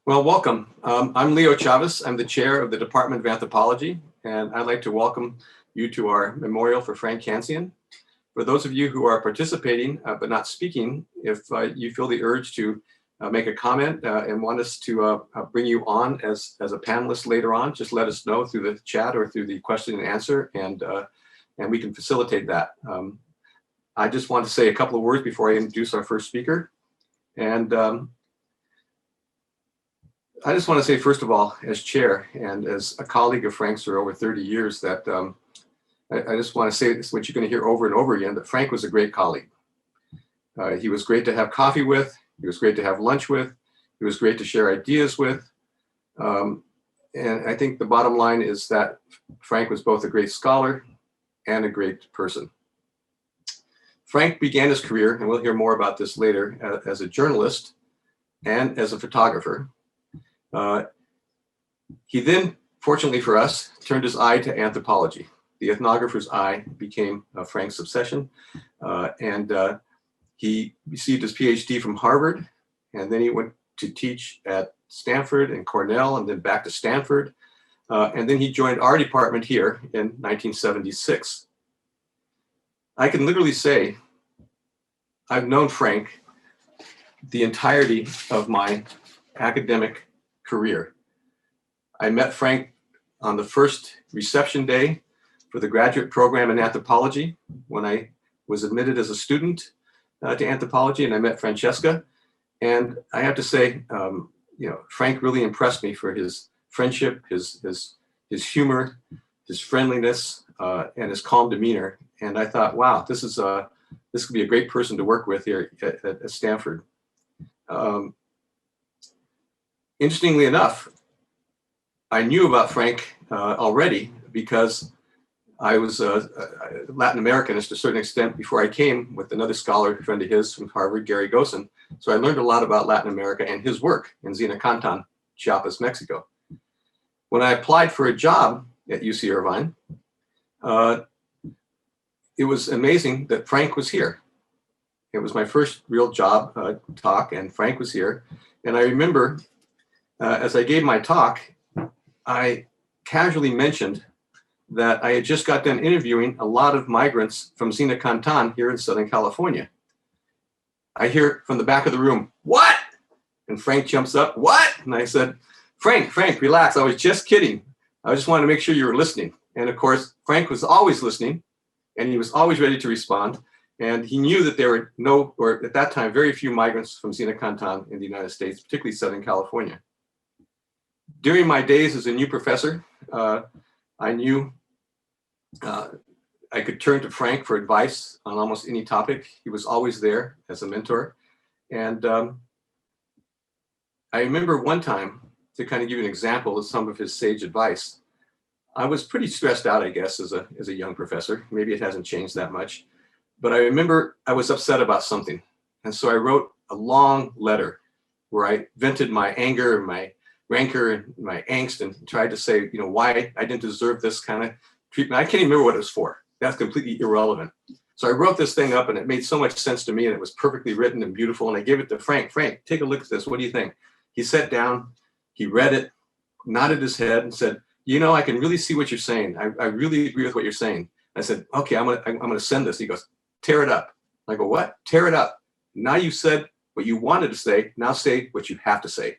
Well, welcome. I'm Leo Chiapas. I'm the chair of the Department of Anthropology, and I'd like to welcome you to our memorial for Frank Cancian. For those of you who are participating but not speaking, if you feel the urge to make a comment and want us to bring you on as a panelist later on, just let us know through the chat or through the question and answer, and we can facilitate that. I just want to say a couple of words before I introduce our first speaker. And I just want to say, first of all, as chair and as a colleague of Frank's for over 30 years, that I just want to say this, what you're going to hear over and over again, that Frank was a great colleague. He was great to have coffee with. He was great to have lunch with. He was great to share ideas with. And I think the bottom line is that Frank was both a great scholar and a great person. Frank began his career, and we'll hear more about this later, as a journalist and as a photographer. He then, fortunately for us, turned his eye to anthropology. The ethnographer's eye became Frank's obsession, and he received his PhD from Harvard, and then he went to teach at Stanford and Cornell, and then back to Stanford, and then he joined our department here in 1976. I can literally say I've known Frank the entirety of my academic career. I met Frank on the first reception day for the graduate program in anthropology when I was admitted as a student to anthropology, and I met Francesca. And I have to say, Frank really impressed me for his friendship, his humor, his friendliness, and his calm demeanor. And I thought, wow, this could be a great person to work with here at Stanford. Interestingly enough, I knew about Frank already because I was a Latin Americanist to a certain extent before I came with another scholar friend of his from Harvard, Gary Gosen. So I learned a lot about Latin America and his work in Zinacantan, Chiapas, Mexico. When I applied for a job at UC Irvine, it was amazing that Frank was here. It was my first real job talk, and Frank was here. And I remember as I gave my talk, I casually mentioned that I had just got done interviewing a lot of migrants from Zinacantan here in Southern California. I hear from the back of the room, "What?" And Frank jumps up, "What?" And I said, Frank, relax. I was just kidding. I just wanted to make sure you were listening." And of course, Frank was always listening, and he was always ready to respond. And he knew that there were no, or at that time, very few migrants from Zinacantan in the United States, particularly Southern California. During my days as a new professor, I knew I could turn to Frank for advice on almost any topic. He was always there as a mentor. And I remember one time, to kind of give you an example of some of his sage advice, I was pretty stressed out, I guess, as a young professor. Maybe it hasn't changed that much. But I remember I was upset about something. And so I wrote a long letter where I vented my anger and my rancor and my angst and tried to say, why I didn't deserve this kind of treatment. I can't even remember what it was for. That's completely irrelevant. So I wrote this thing up, and it made so much sense to me, and it was perfectly written and beautiful. And I gave it to Frank. Frank, take a look at this. What do you think? He sat down, he read it, nodded his head, and said, I can really see what you're saying. I really agree with what you're saying. I said, okay, I'm gonna send this. He goes, tear it up. I go, what? Tear it up. Now you said what you wanted to say. Now say what you have to say.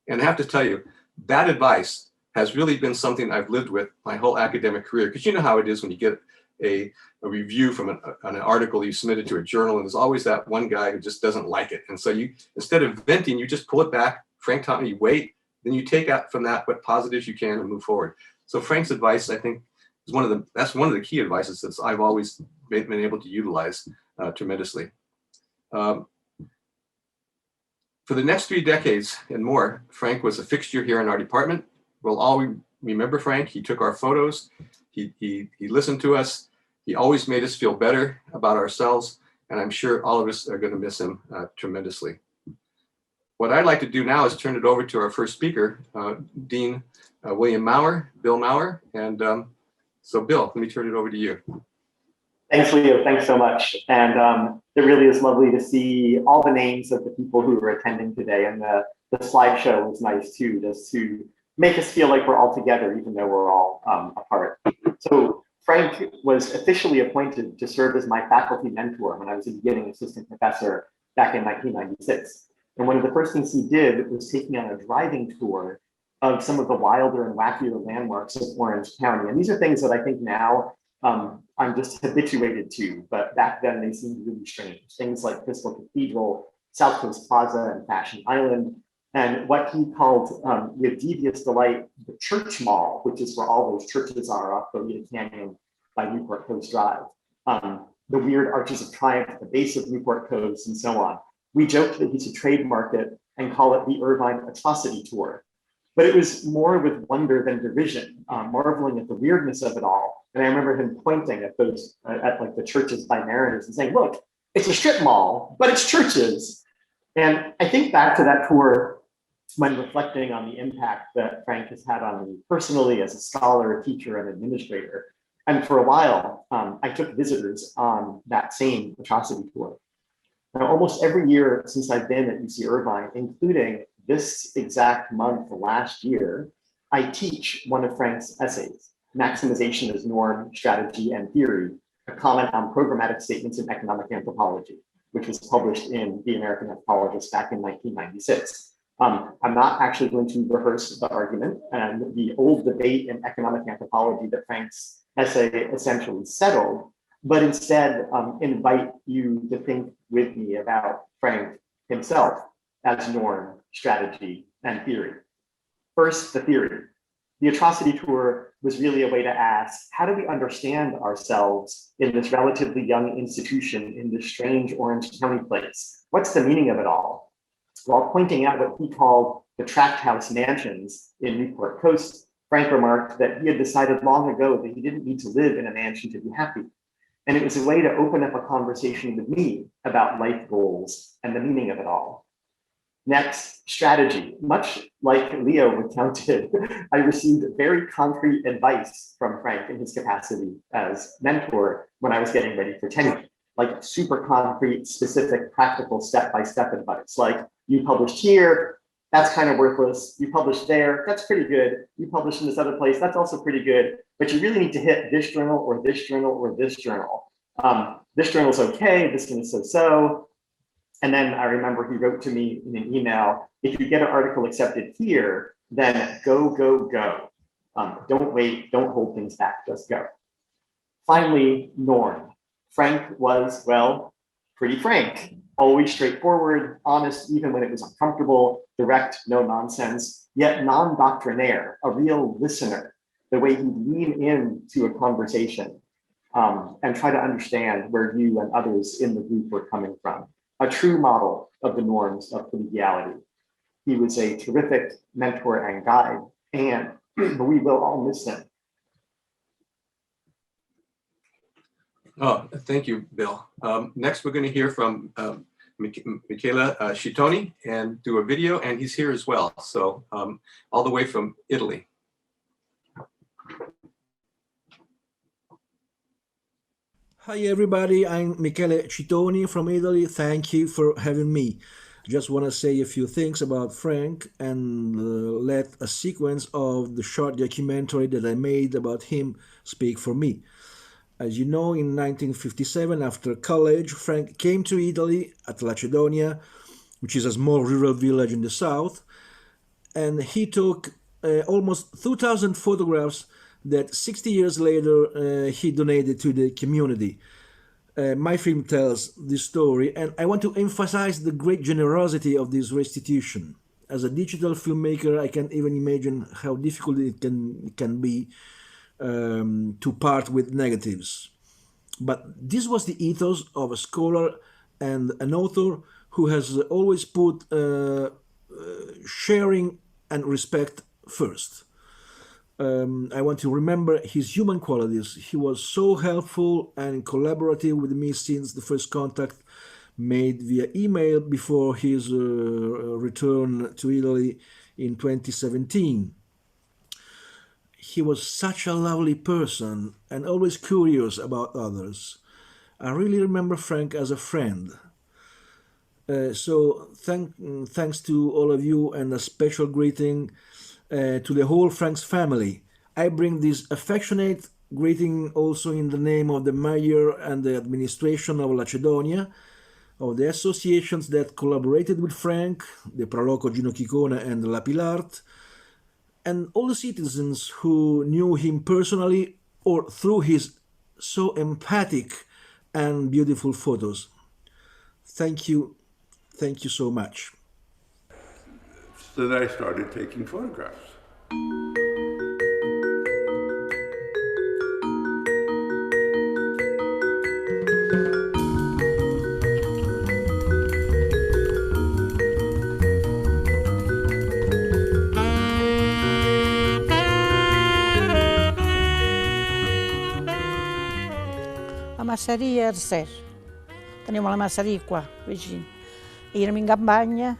And I have to tell you, that advice has really been something I've lived with my whole academic career. Because you know how it is when you get a review from an article you submitted to a journal, and there's always that one guy who just doesn't like it. And so you, instead of venting, you just pull it back. Frank taught me, wait, then you take out from that what positives you can and move forward. So Frank's advice, I think, is that's one of the key advices that I've always been able to utilize tremendously. For the next 3 decades and more, Frank was a fixture here in our department. We'll all remember Frank. He took our photos. He listened to us. He always made us feel better about ourselves. And I'm sure all of us are going to miss him tremendously. what I'd like to do now is turn it over to our first speaker, Dean William Maurer, Bill Maurer. And so Bill, let me turn it over to you. Thanks, Leo. Thanks so much. And it really is lovely to see all the names of the people who are attending today. And the slideshow was nice too, just to make us feel like we're all together, even though we're all apart. So Frank was officially appointed to serve as my faculty mentor when I was a beginning assistant professor back in 1996. And one of the first things he did was take me on a driving tour of some of the wilder and wackier landmarks of Orange County. And these are things that I think now I'm just habituated to, but back then they seemed really strange. Things like Crystal Cathedral, South Coast Plaza, and Fashion Island, and what he called, with devious delight, the Church Mall, which is where all those churches are off Bonita Canyon by Newport Coast Drive. The weird Arches of Triumph at the base of Newport Coast, and so on. We joked that he should trademark it and call it the Irvine Atrocity Tour. But it was more with wonder than derision, marveling at the weirdness of it all. And I remember him pointing at those, at like the churches by Mariners and saying, look, it's a strip mall, but it's churches. And I think back to that tour when reflecting on the impact that Frank has had on me personally as a scholar, teacher, and administrator. And for a while, I took visitors on that same atrocity tour. Now, almost every year since I've been at UC Irvine, including this exact month last year, I teach one of Frank's essays, Maximization as Norm, Strategy, and Theory, a comment on programmatic statements in economic anthropology, which was published in the American Anthropologist back in 1996. I'm not actually going to rehearse the argument and the old debate in economic anthropology that Frank's essay essentially settled, but instead invite you to think with me about Frank himself as norm, strategy, and theory. First, the theory. The atrocity tour was really a way to ask, how do we understand ourselves in this relatively young institution in this strange Orange County place? What's the meaning of it all? While pointing out what he called the tract house mansions in Newport Coast, Frank remarked that he had decided long ago that he didn't need to live in a mansion to be happy. And it was a way to open up a conversation with me about life goals and the meaning of it all. Next, strategy. Much like Leo recounted, I received very concrete advice from Frank in his capacity as mentor when I was getting ready for tenure, like super concrete, specific, practical step-by-step advice, like you published here, that's kind of worthless. You published there, that's pretty good. You published in this other place, that's also pretty good. But you really need to hit this journal or this journal or this journal. This journal's okay, this one is so-so. And then I remember he wrote to me in an email, if you get an article accepted here, then go, go, go. Don't wait, don't hold things back, just go. Finally, norm. Frank was, well, pretty frank. Always straightforward, honest, even when it was uncomfortable, direct, no nonsense, yet non-doctrinaire, a real listener, the way he'd lean into a conversation and try to understand where you and others in the group were coming from. A true model of the norms of collegiality. He was a terrific mentor and guide, and we will all miss him. Oh, thank you, Bill. Next, we're going to hear from Michele Scittoni and do a video, and he's here as well. So all the way from Italy. Hi everybody, I'm Michele Scittoni from Italy. Thank you for having me. Just want to say a few things about Frank and let a sequence of the short documentary that I made about him speak for me. As you know, in 1957, after college, Frank came to Italy at Lacedonia, which is a small rural village in the south, and he took almost 2,000 photographs that 60 years later he donated to the community. My film tells this story, and I want to emphasize the great generosity of this restitution. As a digital filmmaker, I can't even imagine how difficult it can be to part with negatives. But this was the ethos of a scholar and an author who has always put sharing and respect first. I want to remember his human qualities. He was so helpful and collaborative with me since the first contact made via email before his return to Italy in 2017. He was such a lovely person and always curious about others. I really remember Frank as a friend. Thanks to all of you, and a special greeting to the whole Frank's family. I bring this affectionate greeting also in the name of the mayor and the administration of Lacedonia, of the associations that collaborated with Frank, the Praloco Gino Chicone and La Pilart, and all the citizens who knew him personally or through his so emphatic and beautiful photos. Thank you so much. So then I started taking photographs. La masseria era Ser. Teníamos la masseria qua, vicino. Eravamo in campagna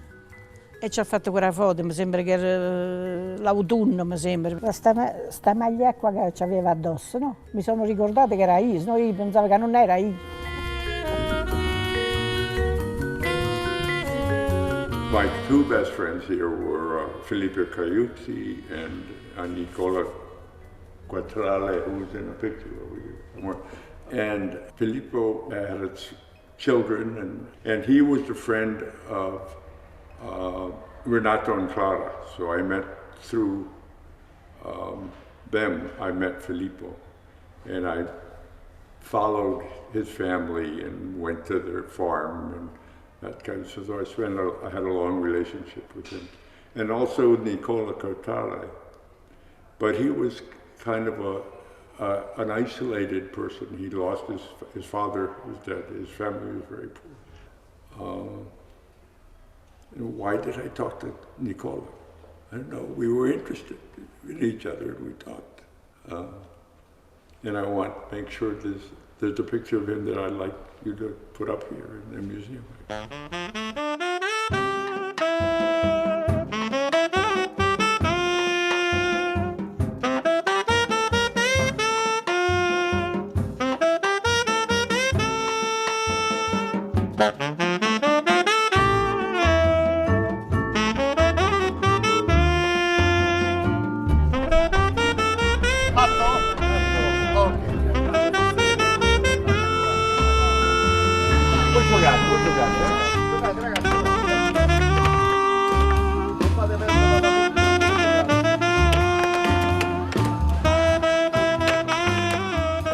e ci ha fatto quella foto, mi sembra che era l'autunno, mi sembra. Sta maglia qua che ci aveva addosso, no? Mi sono ricordata che era io, no? Io pensavo che non era io. My two best friends here were Filippo Caiuzzi and Nicola Quattrale, who was in a picture over here somewhere. And Filippo had children, and he was a friend of Renato and Clara. So I met through them, I met Filippo. And I followed his family and went to their farm and that kind of stuff. So I had a long relationship with him. And also Nicola Cortale. But he was kind of an isolated person. He lost his father was dead. His family was very poor. Why did I talk to Nicola? I don't know. We were interested in each other and we talked. And I want to make sure there's a picture of him that I'd like you to put up here in the museum.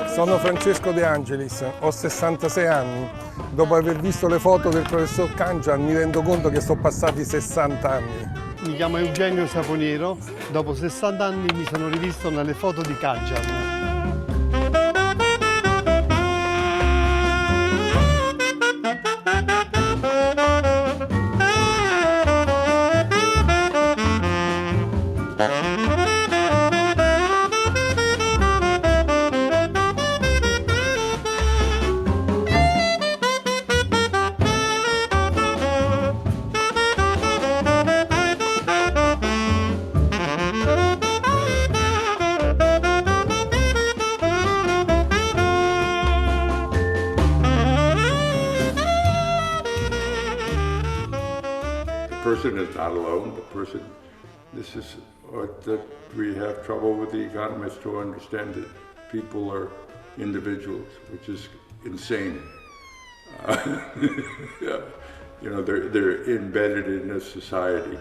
Sono Francesco De Angelis, ho 66 anni. Dopo aver visto le foto del professor Cancian mi rendo conto che sono passati 60 anni. Mi chiamo Eugenio Saponiero, dopo 60 anni mi sono rivisto nelle foto di Cancian. Person is not alone. This is what that we have trouble with the economists to understand that people are individuals, which is insane. You know, they're embedded in this society,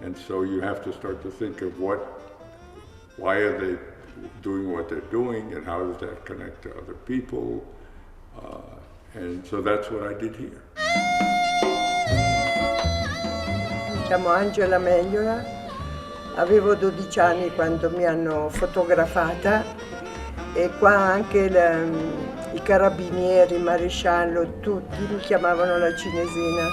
and so you have to start to think of why are they doing what they're doing, and how does that connect to other people, and so that's what I did here. Mi chiamo Angela Megliola, avevo 12 anni quando mi hanno fotografata e qua anche i carabinieri, il maresciallo, tutti mi chiamavano la cinesina.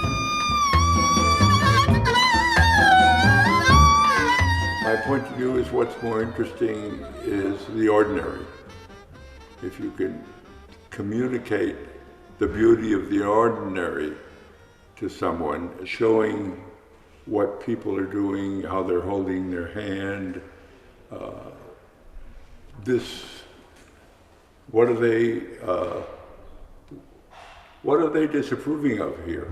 My point of view is what's more interesting is the ordinary. If you can communicate the beauty of the ordinary to someone, showing what people are doing, how they're holding their hand. What are they disapproving of here?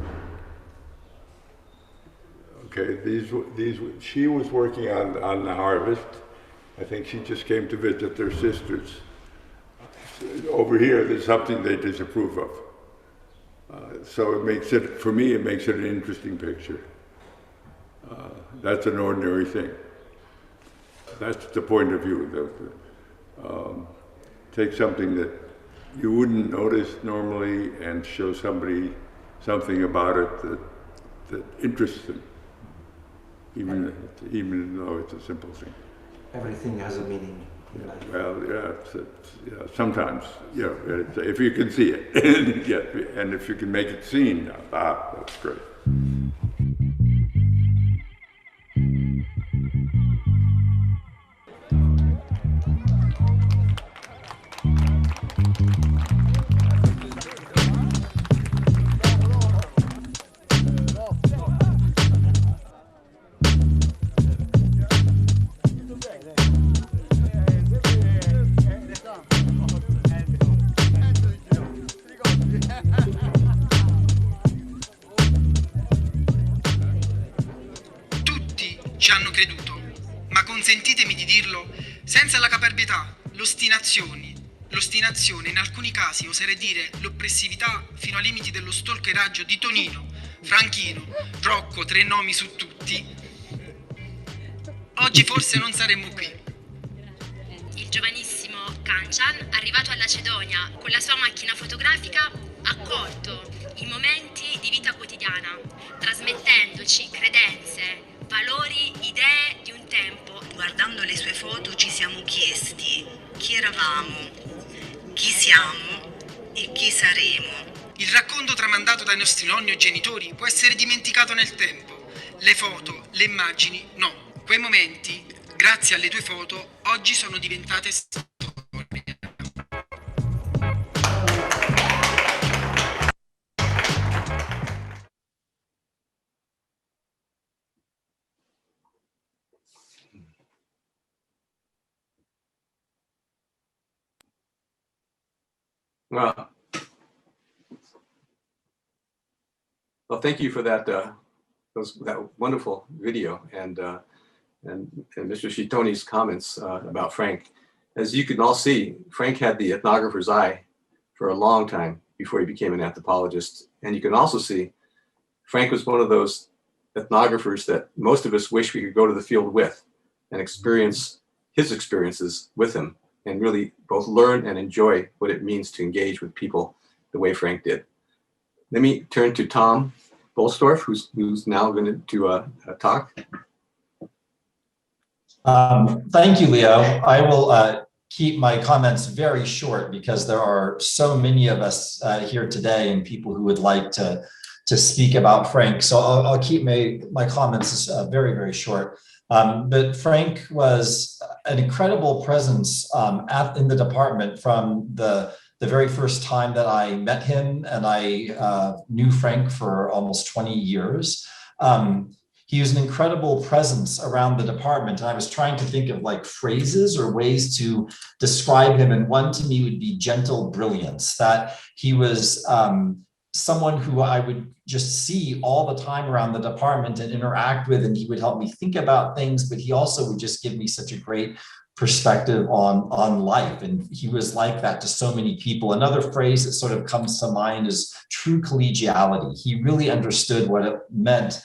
Okay, she was working on the harvest. I think she just came to visit their sisters. Over here, there's something they disapprove of. So it makes it, for me, it makes it an interesting picture. That's an ordinary thing. That's the point of view. Take something that you wouldn't notice normally and show somebody something about it that interests them, even though it's a simple thing. Everything has a meaning in life. Well, yeah, sometimes, if you can see it, and if you can make it seen, that's great. Ci hanno creduto, ma consentitemi di dirlo senza la caparbietà, l'ostinazione, in alcuni casi oserei dire l'oppressività fino ai limiti dello stalkeraggio di Tonino, Franchino, Rocco, tre nomi su tutti. Oggi forse non saremmo qui. Il giovanissimo Cancian, arrivato a Lacedonia con la sua macchina fotografica, ha colto i momenti di vita quotidiana, trasmettendoci credenze, valori, idee di un tempo. Guardando le sue foto ci siamo chiesti chi eravamo, chi siamo e chi saremo. Il racconto tramandato dai nostri nonni o genitori può essere dimenticato nel tempo. Le foto, le immagini, no. Quei momenti, grazie alle tue foto, oggi sono diventate storie. Well, thank you for that that wonderful video and Mr. Shitoni's comments about Frank. As you can all see, Frank had the ethnographer's eye for a long time before he became an anthropologist. And you can also see Frank was one of those ethnographers that most of us wish we could go to the field with and experience his experiences with him and really both learn and enjoy what it means to engage with people the way Frank did. Let me turn to Tom Bolstorff, who's now going to talk. Thank you, Leo. I will keep my comments very short because there are so many of us here today and people who would like to speak about Frank. So I'll keep my comments very, very short. But Frank was an incredible presence in the department from the very first time that I met him, and I knew Frank for almost 20 years. He was an incredible presence around the department. And I was trying to think of like phrases or ways to describe him. And one to me would be gentle brilliance, that he was someone who I would just see all the time around the department and interact with, and he would help me think about things, but he also would just give me such a great perspective on life. And he was like that to so many people. Another phrase that sort of comes to mind is true collegiality. He really understood what it meant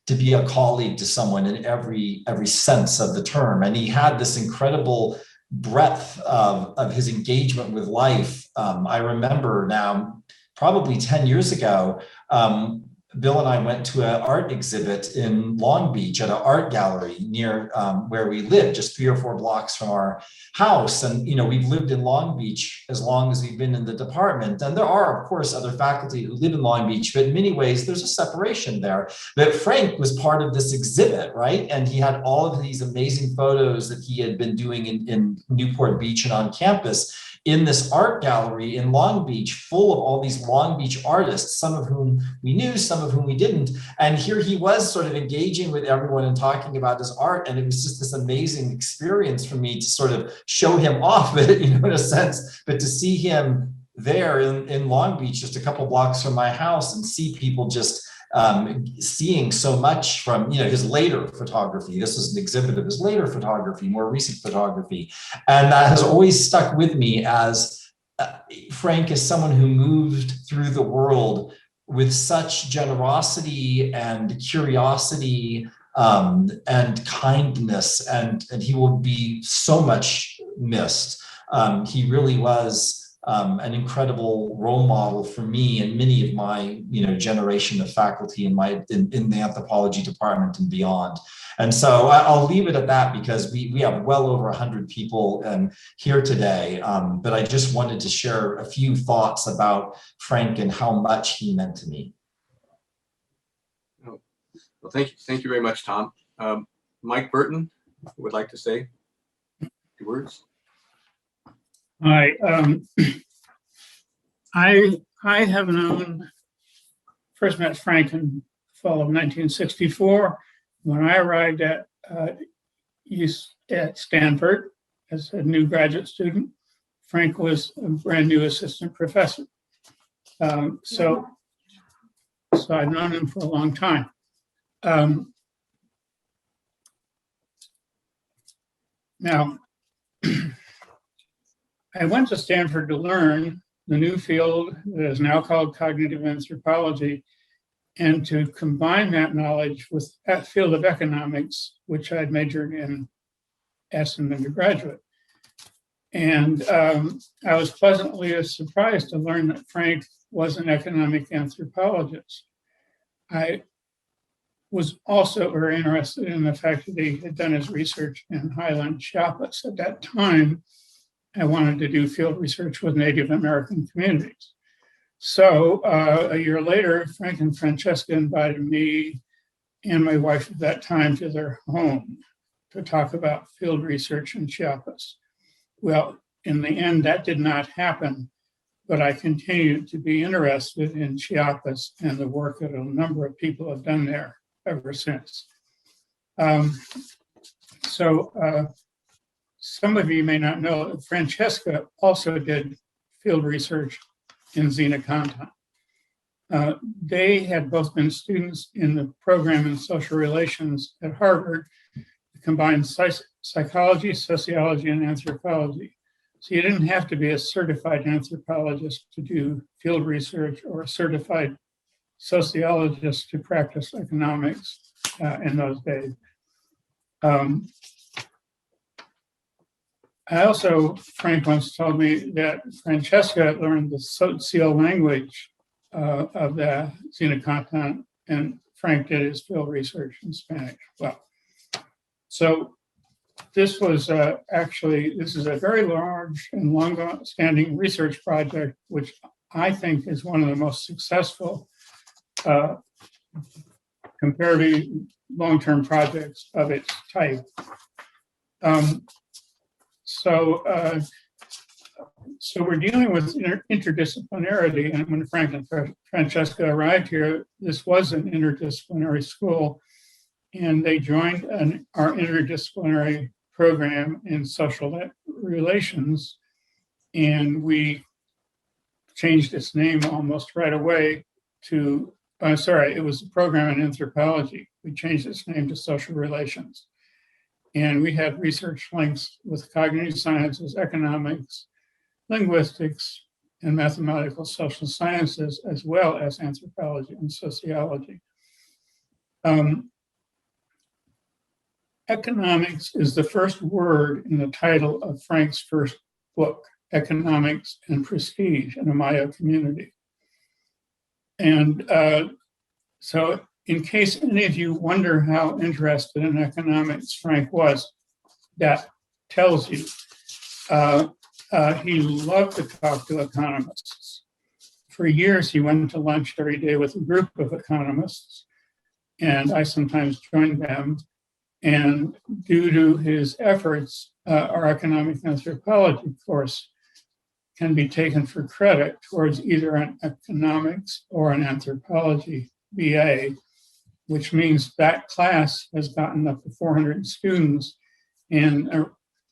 to be a colleague to someone in every sense of the term. And he had this incredible breadth of his engagement with life. I remember now, probably 10 years ago, Bill and I went to an art exhibit in Long Beach at an art gallery near where we live, just 3 or 4 blocks from our house. And, you know, we've lived in Long Beach as long as we've been in the department. And there are, of course, other faculty who live in Long Beach, but in many ways, there's a separation there. But Frank was part of this exhibit, right? And he had all of these amazing photos that he had been doing in Newport Beach and on campus. in this art gallery in Long Beach, full of all these Long Beach artists, some of whom we knew, some of whom we didn't. And here he was sort of engaging with everyone and talking about his art. And it was just this amazing experience for me to sort of show him off, in a sense, but to see him there in Long Beach, just a couple blocks from my house, and see people just seeing so much from his later photography. This was an exhibit of his later photography, more recent photography, and that has always stuck with me as Frank is someone who moved through the world with such generosity and curiosity and kindness, and he will be so much missed. He really was an incredible role model for me and many of my generation of faculty in the anthropology department and beyond. And so I'll leave it at that, because we have well over 100 people here today. But I just wanted to share a few thoughts about Frank and how much he meant to me. Oh, well, thank you very much, Tom. Mike Burton would like to say a few words. Hi, I have first met Frank in fall of 1964 when I arrived at Stanford as a new graduate student. Frank was a brand new assistant professor. So I've known him for a long time. Now, I went to Stanford to learn the new field that is now called cognitive anthropology, and to combine that knowledge with that field of economics, which I'd majored in as an undergraduate. And I was pleasantly surprised to learn that Frank was an economic anthropologist. I was also very interested in the fact that he had done his research in Highland Chiapas. At that time, I wanted to do field research with Native American communities. So a year later, Frank and Francesca invited me and my wife at that time to their home to talk about field research in Chiapas. Well, in the end, that did not happen, but I continued to be interested in Chiapas and the work that a number of people have done there ever since. Some of you may not know that Francesca also did field research in Zinacantan. They had both been students in the program in social relations at Harvard, combined psychology, sociology, and anthropology. So you didn't have to be a certified anthropologist to do field research or a certified sociologist to practice economics in those days. Frank once told me that Francesca learned the socio language of the Zinacantan, and Frank did his field research in Spanish. Well, so this was this is a very large and long-standing research project, which I think is one of the most successful comparative long-term projects of its type. So we're dealing with interdisciplinarity, and when Frank and Francesca arrived here, this was an interdisciplinary school, and they joined our interdisciplinary program in social relations, and we changed its name almost right away to, it was a program in anthropology. We changed its name to social relations. And we had research links with cognitive sciences, economics, linguistics, and mathematical social sciences, as well as anthropology and sociology. Economics is the first word in the title of Frank's first book, Economics and Prestige in a Maya Community. And so in case any of you wonder how interested in economics Frank was, that tells you. He loved to talk to economists. For years, he went to lunch every day with a group of economists, and I sometimes joined them. And due to his efforts, our economic anthropology course can be taken for credit towards either an economics or an anthropology BA, which means that class has gotten up to 400 students. And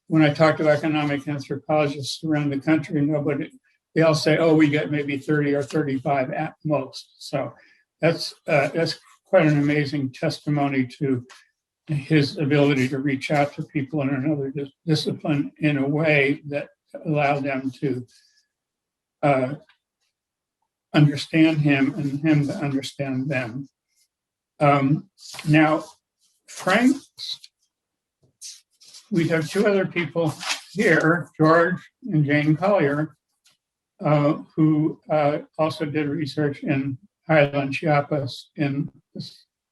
when I talk to economic anthropologists around the country, they all say, oh, we get maybe 30 or 35 at most. So that's quite an amazing testimony to his ability to reach out to people in another discipline in a way that allowed them to understand him and him to understand them. Now, Frank, we have two other people here, George and Jane Collier, who also did research in Highland, Chiapas,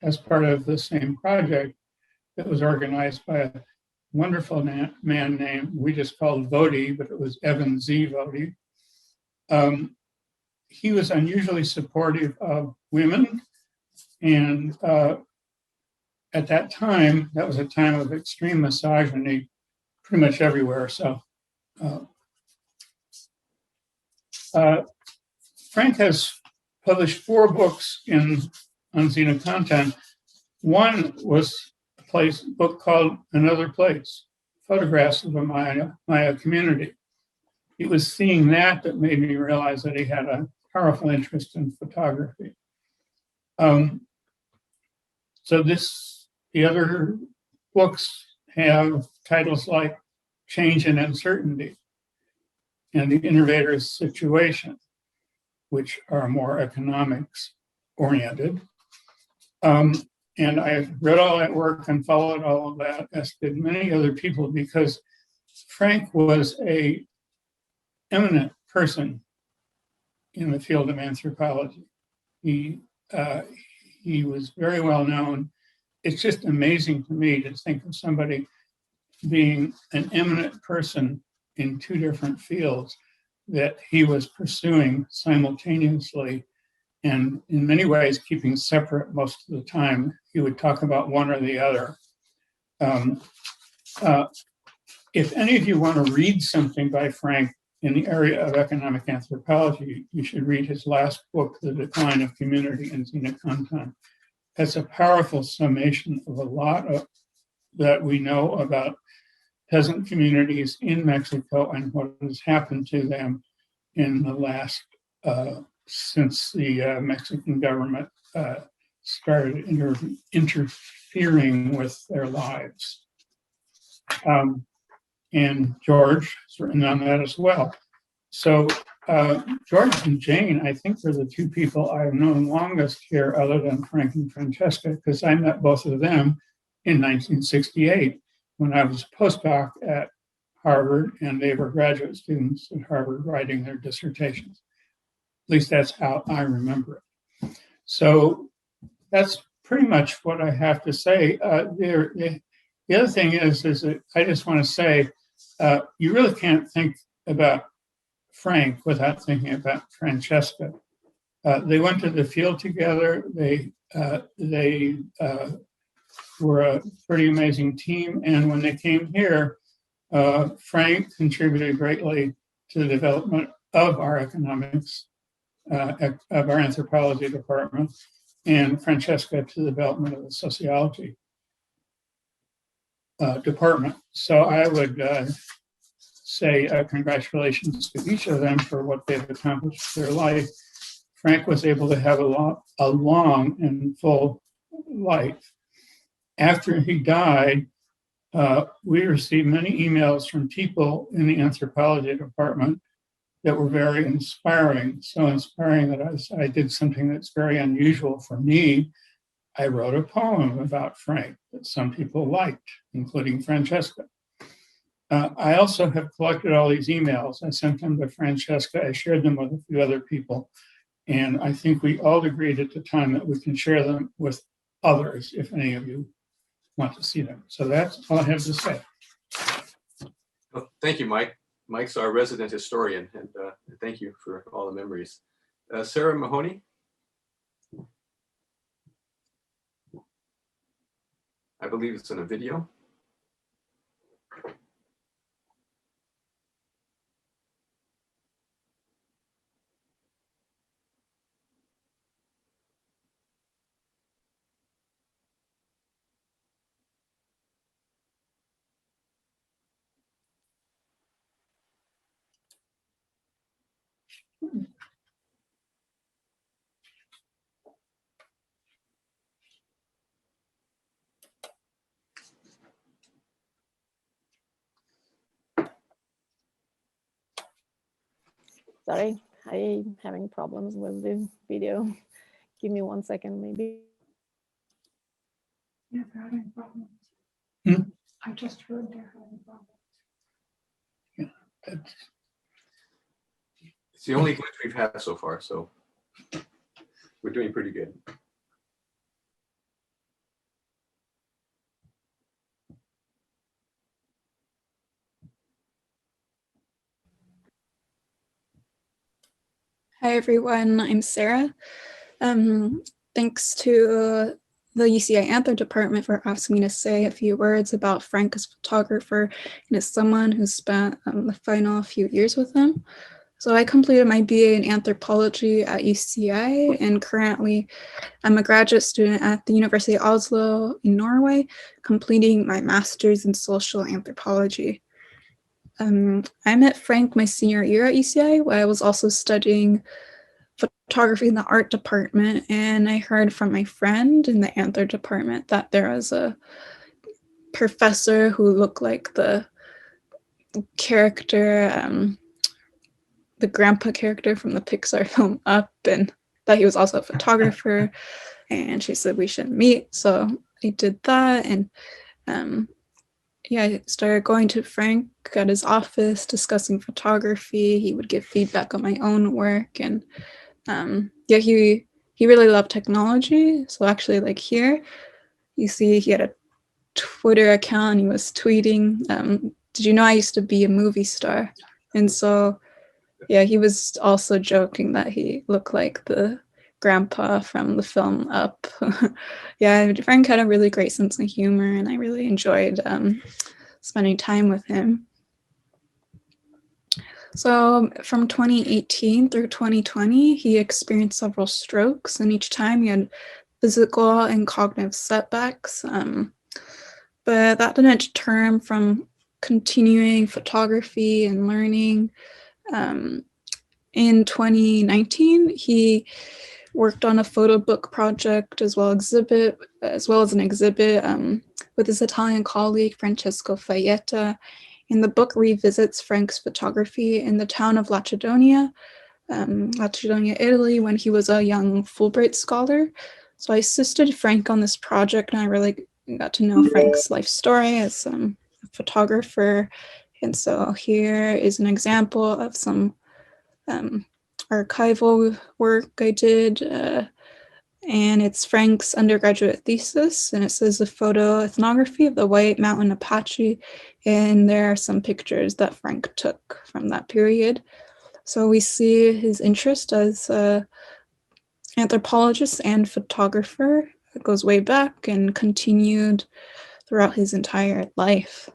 as part of the same project that was organized by a wonderful man named, we just called Vodi, but it was Evan Z. Vodi. He was unusually supportive of women, and at that time, that was a time of extreme misogyny pretty much everywhere. So Frank has published 4 books on Zinacantan. One was a book called Another Place, Photographs of a Maya Community. It was seeing that made me realize that he had a powerful interest in photography. So the other books have titles like Change and Uncertainty and The Innovator's Situation, which are more economics oriented. And I read all that work and followed all of that, as did many other people, because Frank was an eminent person in the field of anthropology. He was very well known. It's just amazing to me to think of somebody being an eminent person in 2 different fields that he was pursuing simultaneously, and in many ways keeping separate most of the time. He would talk about one or the other. If any of you want to read something by Frank in the area of economic anthropology, you should read his last book, The Decline of Community in Zinacantan. That's a powerful summation of a lot that we know about peasant communities in Mexico and what has happened to them in the last, since the Mexican government started interfering with their lives. And George has written on that as well. So George and Jane, I think, are the 2 people I've known longest here, other than Frank and Francesca, because I met both of them in 1968 when I was a postdoc at Harvard, and they were graduate students at Harvard writing their dissertations. At least that's how I remember it. So that's pretty much what I have to say. The other thing is that I just want to say, you really can't think about Frank without thinking about Francesca. They went to the field together. They were a pretty amazing team. And when they came here, Frank contributed greatly to the development of our economics, of our anthropology department, and Francesca to the development of the sociology department. So I would say congratulations to each of them for what they've accomplished in their life. Frank was able to have a long and full life. After he died, we received many emails from people in the anthropology department that were very inspiring. So inspiring that I did something that's very unusual for me. I wrote a poem about Frank that some people liked, including Francesca. I also have collected all these emails. I sent them to Francesca. I shared them with a few other people. And I think we all agreed at the time that we can share them with others if any of you want to see them. So that's all I have to say. Well, thank you, Mike. Mike's our resident historian, and thank you for all the memories. Sarah Mahoney? I believe it's in a video. Sorry, I'm having problems with the video. Give me 1 second, maybe. Yeah, they're having problems. Hmm? I just heard they're having problems. It's the only glitch we've had so far, so we're doing pretty good. Hi everyone, I'm Sarah. Thanks to the UCI Anthrop department for asking me to say a few words about Frank as photographer and as someone who spent the final few years with him. So I completed my BA in anthropology at UCI, and currently I'm a graduate student at the University of Oslo in Norway, completing my master's in social anthropology. I met Frank my senior year at UCI, where I was also studying photography in the art department, and I heard from my friend in the anthrop department that there was a professor who looked like the character, the grandpa character from the Pixar film Up, and that he was also a photographer, and she said we should meet. So I did that, and yeah, I started going to Frank at his office, discussing photography. He would give feedback on my own work, and yeah, he really loved technology. So actually, like here, you see he had a Twitter account. He was tweeting, did you know I used to be a movie star? And so, yeah, he was also joking that he looked like the grandpa from the film Up. Yeah, Frank had a really great sense of humor, and I really enjoyed spending time with him. So from 2018 through 2020, he experienced several strokes, and each time he had physical and cognitive setbacks. But that didn't deter him from continuing photography and learning. In 2019, he worked on a photo book project as well as an exhibit with his Italian colleague Francesco Faietta. And the book revisits Frank's photography in the town of Lacedonia, Italy, when he was a young Fulbright scholar. So I assisted Frank on this project, and I really got to know Frank's life story as a photographer. And so here is an example of some archival work I did, and it's Frank's undergraduate thesis, and it says a photo ethnography of the White Mountain Apache, and there are some pictures that Frank took from that period. So we see his interest as an anthropologist and photographer. It goes way back and continued throughout his entire life.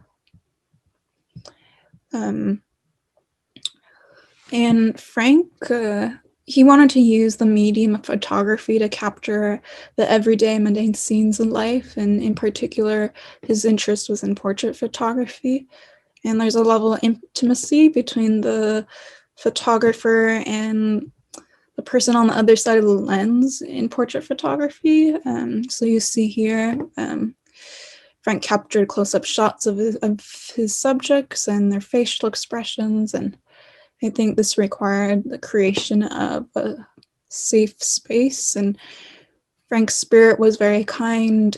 And Frank, he wanted to use the medium of photography to capture the everyday mundane scenes in life. And in particular, his interest was in portrait photography. And there's a level of intimacy between the photographer and the person on the other side of the lens in portrait photography. So you see here, Frank captured close-up shots of his subjects and their facial expressions, and I think this required the creation of a safe space, and Frank's spirit was very kind,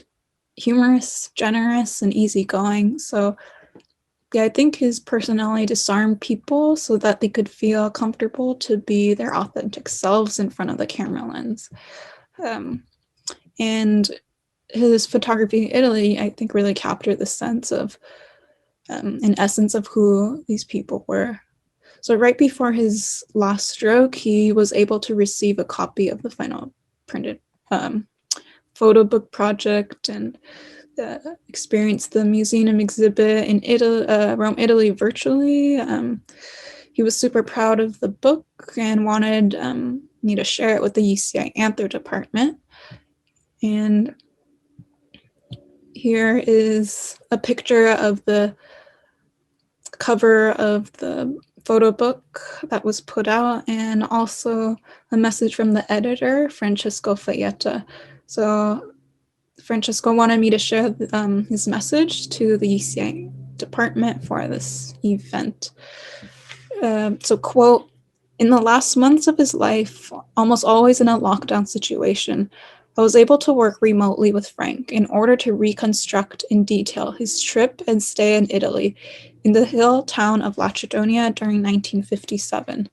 humorous, generous, and easygoing. So yeah, I think his personality disarmed people so that they could feel comfortable to be their authentic selves in front of the camera lens. And his photography in Italy, I think, really captured the sense of, an essence of who these people were. So right before his last stroke, he was able to receive a copy of the final printed photo book project and experience the museum exhibit in Rome, Italy virtually. He was super proud of the book and wanted me to share it with the UCI Anthrop department. And here is a picture of the cover of the photo book that was put out, and also a message from the editor, Francesco Fayetta. So Francesco wanted me to share his message to the UCI department for this event. So quote, "In the last months of his life, almost always in a lockdown situation, I was able to work remotely with Frank in order to reconstruct in detail his trip and stay in Italy in the hill town of Lacedonia during 1957.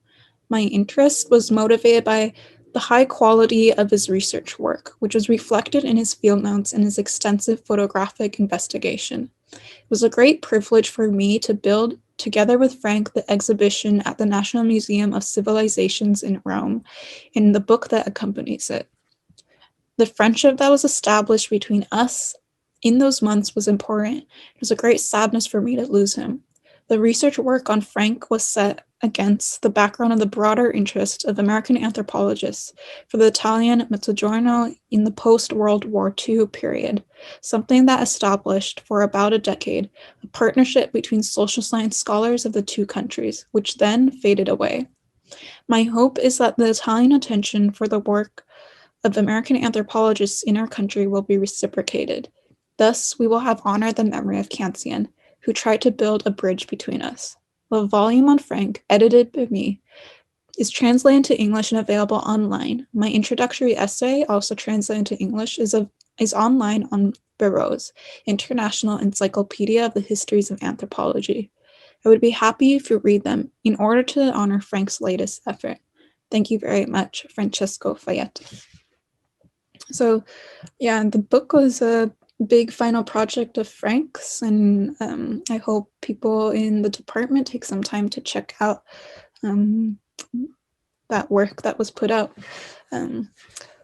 My interest was motivated by the high quality of his research work, which was reflected in his field notes and his extensive photographic investigation. It was a great privilege for me to build, together with Frank, the exhibition at the National Museum of Civilizations in Rome and the book that accompanies it. The friendship that was established between us in those months was important. It was a great sadness for me to lose him. The research work on Frank was set against the background of the broader interest of American anthropologists for the Italian Mezzogiorno in the post-World War II period, something that established for about a decade a partnership between social science scholars of the two countries, which then faded away. My hope is that the Italian attention for the work of American anthropologists in our country will be reciprocated. Thus, we will have honored the memory of Cancian, who tried to build a bridge between us. The volume on Frank, edited by me, is translated to English and available online. My introductory essay, also translated to English, is online on Barrow's International Encyclopedia of the Histories of Anthropology. I would be happy if you read them in order to honor Frank's latest effort. Thank you very much, Francesco Fayetta." So, yeah, the book was a big final project of Frank's, and I hope people in the department take some time to check out that work that was put out.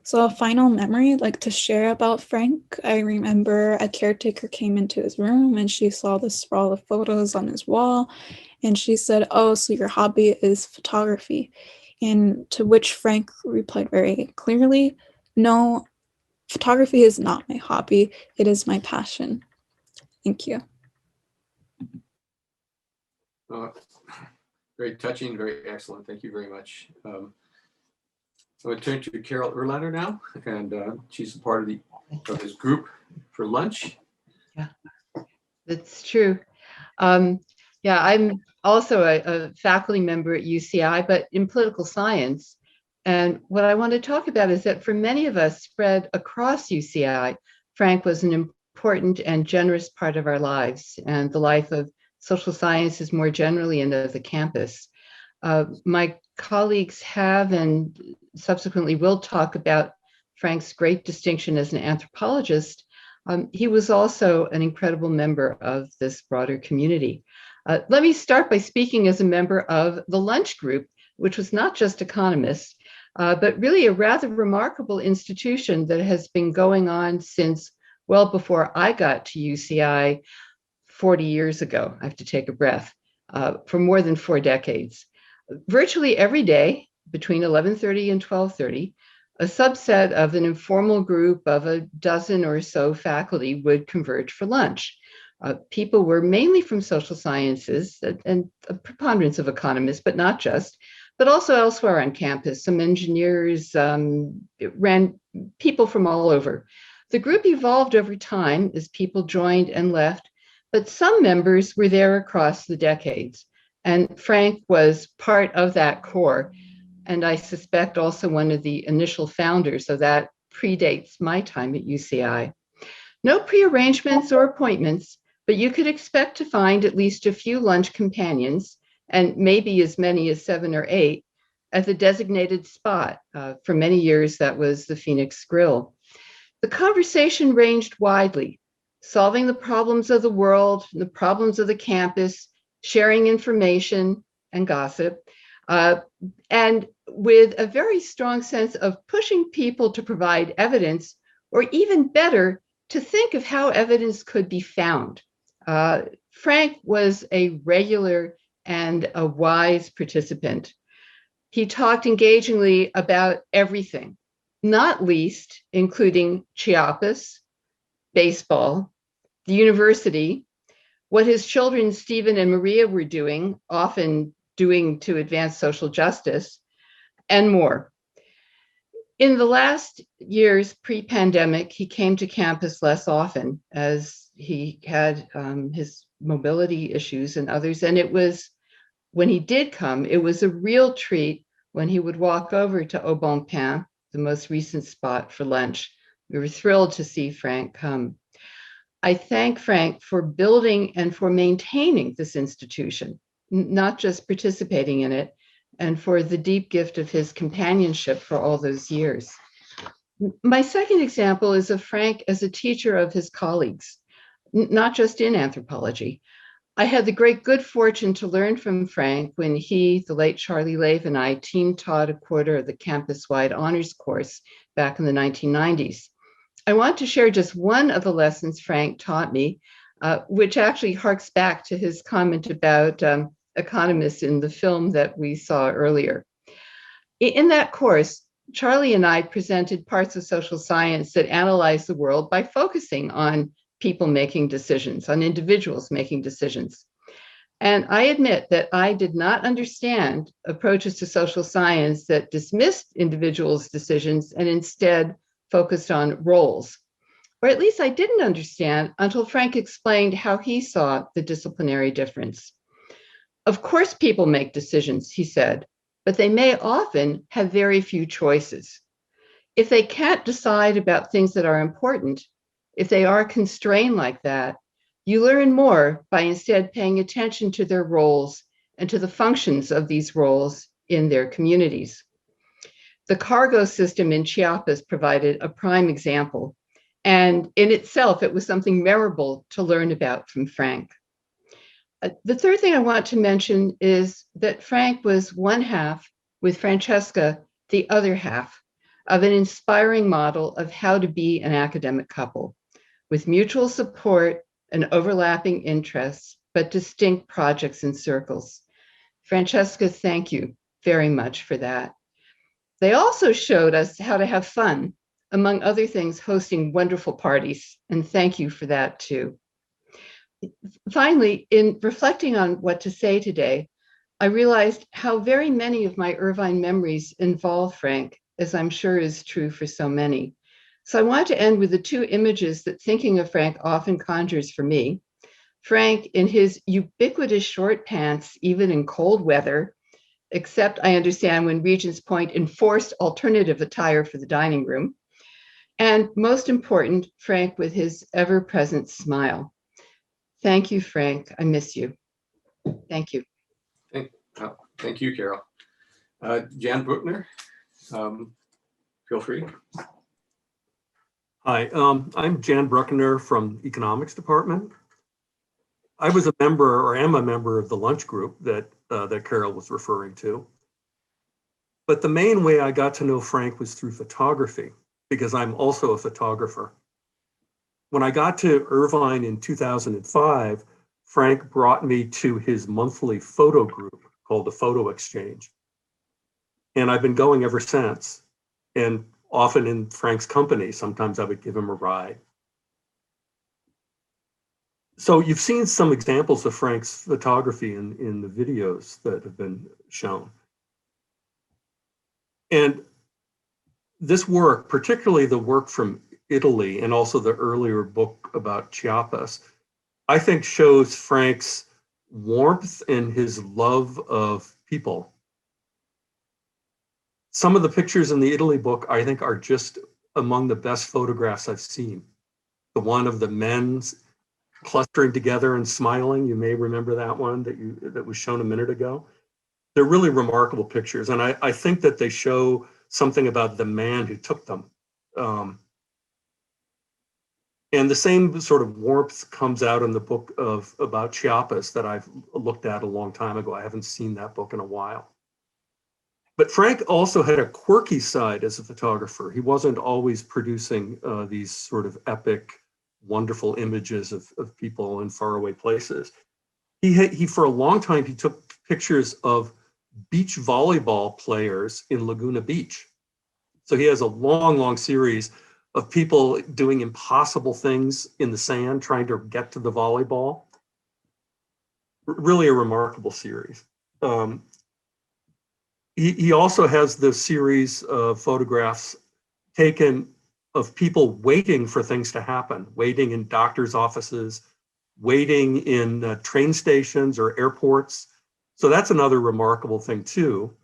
So a final memory I'd like to share about Frank. I remember a caretaker came into his room and she saw the sprawl of photos on his wall, and she said, "Oh, so your hobby is photography?" And to which Frank replied very clearly, "No, photography is not my hobby, it is my passion." Thank you. Very touching, very excellent. Thank you very much. I'm going to turn to Carol Erlander now, and she's a part of his group for lunch. Yeah, that's true. Yeah, I'm also a faculty member at UCI, but in political science. And what I want to talk about is that for many of us spread across UCI, Frank was an important and generous part of our lives and the life of social sciences more generally and of the campus. My colleagues have and subsequently will talk about Frank's great distinction as an anthropologist. He was also an incredible member of this broader community. Let me start by speaking as a member of the lunch group, which was not just economists, but really a rather remarkable institution that has been going on since well before I got to UCI 40 years ago. I have to take a breath, for more than 4 decades. Virtually every day between 11:30 and 12:30, a subset of an informal group of a dozen or so faculty would converge for lunch. People were mainly from social sciences and a preponderance of economists, but not just, but also elsewhere on campus, some engineers, people from all over. The group evolved over time as people joined and left, but some members were there across the decades. And Frank was part of that core. And I suspect also one of the initial founders, so that predates my time at UCI. No prearrangements or appointments, but you could expect to find at least a few lunch companions, and maybe as many as 7 or 8, at the designated spot. For many years, that was the Phoenix Grill. The conversation ranged widely, solving the problems of the world, the problems of the campus, sharing information and gossip, and with a very strong sense of pushing people to provide evidence, or even better, to think of how evidence could be found. Frank was a regular and a wise participant. He talked engagingly about everything, not least including Chiapas, baseball, the university, what his children, Stephen and Maria, were doing, often doing to advance social justice, and more. In the last years pre-pandemic, he came to campus less often as he had his mobility issues and others. And it was, when he did come, it was a real treat when he would walk over to Au Bon Pain, the most recent spot for lunch. We were thrilled to see Frank come. I thank Frank for building and for maintaining this institution, not just participating in it, and for the deep gift of his companionship for all those years. My second example is of Frank as a teacher of his colleagues, not just in anthropology. I had the great good fortune to learn from Frank when he, the late Charlie Lave, and I team taught a quarter of the campus-wide honors course back in the 1990s. I want to share just one of the lessons Frank taught me, which actually harks back to his comment about economists in the film that we saw earlier. In that course, Charlie and I presented parts of social science that analyze the world by focusing on people making decisions, on individuals making decisions. And I admit that I did not understand approaches to social science that dismissed individuals' decisions and instead focused on roles. Or at least I didn't understand until Frank explained how he saw the disciplinary difference. Of course, people make decisions, he said, but they may often have very few choices. If they can't decide about things that are important, if they are constrained like that, you learn more by instead paying attention to their roles and to the functions of these roles in their communities. The cargo system in Chiapas provided a prime example, and in itself, it was something memorable to learn about from Frank. The third thing I want to mention is that Frank was one half, with Francesca, the other half, of an inspiring model of how to be an academic couple, with mutual support and overlapping interests, but distinct projects and circles. Francesca, thank you very much for that. They also showed us how to have fun, among other things, hosting wonderful parties, and thank you for that too. Finally, in reflecting on what to say today, I realized how very many of my Irvine memories involve Frank, as I'm sure is true for so many. So I want to end with the two images that thinking of Frank often conjures for me. Frank in his ubiquitous short pants, even in cold weather, except I understand when Regents Point enforced alternative attire for the dining room. And most important, Frank with his ever-present smile. Thank you, Frank. I miss you. Thank you. Thank you, Carol. Jan Bruckner, feel free. Hi, I'm Jan Bruckner from Economics Department. I was a member, or am a member, of the lunch group that Carol was referring to. But the main way I got to know Frank was through photography, because I'm also a photographer. When I got to Irvine in 2005, Frank brought me to his monthly photo group called the Photo Exchange. And I've been going ever since, and often in Frank's company. Sometimes I would give him a ride. So you've seen some examples of Frank's photography in the videos that have been shown. And this work, particularly the work from Italy and also the earlier book about Chiapas, I think shows Frank's warmth and his love of people. Some of the pictures in the Italy book, I think, are just among the best photographs I've seen. The one of the men clustering together and smiling, you may remember that one that was shown a minute ago. They're really remarkable pictures, and I think that they show something about the man who took them. And the same sort of warmth comes out in the book about Chiapas that I've looked at a long time ago. I haven't seen that book in a while. But Frank also had a quirky side as a photographer. He wasn't always producing these sort of epic, wonderful images of people in faraway places. He for a long time, he took pictures of beach volleyball players in Laguna Beach. So he has a long, long series of people doing impossible things in the sand, trying to get to the volleyball. Really a remarkable series. He also has this series of photographs taken of people waiting for things to happen, waiting in doctors' offices, waiting in train stations or airports. So that's another remarkable thing too.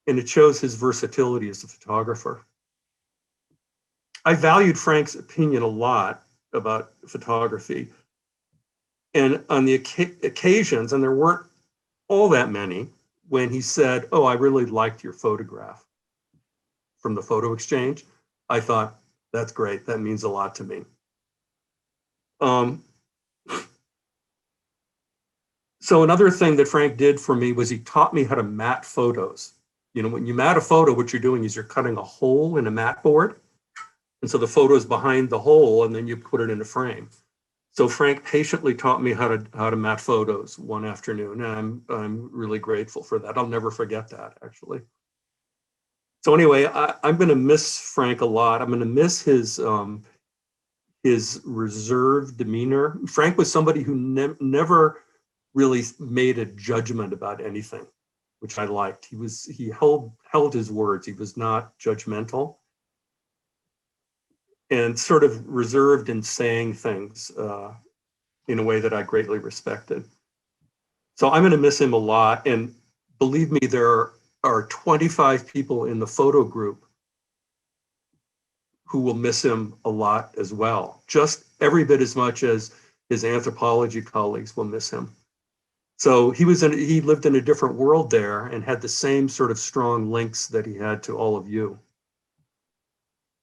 And it shows his versatility as a photographer. I valued Frank's opinion a lot about photography. And on the occasions, and there weren't all that many, when he said, "Oh, I really liked your photograph from the photo exchange," I thought, that's great. That means a lot to me. So another thing that Frank did for me was he taught me how to mat photos. You know, when you mat a photo, what you're doing is you're cutting a hole in a mat board. And so the photo is behind the hole, and then you put it in a frame. So Frank patiently taught me how to mat photos one afternoon, and I'm really grateful for that. I'll never forget that, actually. So anyway, I'm going to miss Frank a lot. I'm going to miss his reserved demeanor. Frank was somebody who never really made a judgment about anything, which I liked. He held his words. He was not judgmental, and sort of reserved in saying things in a way that I greatly respected. So I'm going to miss him a lot. And believe me, there are 25 people in the photo group who will miss him a lot as well, just every bit as much as his anthropology colleagues will miss him. So he lived in a different world there and had the same sort of strong links that he had to all of you.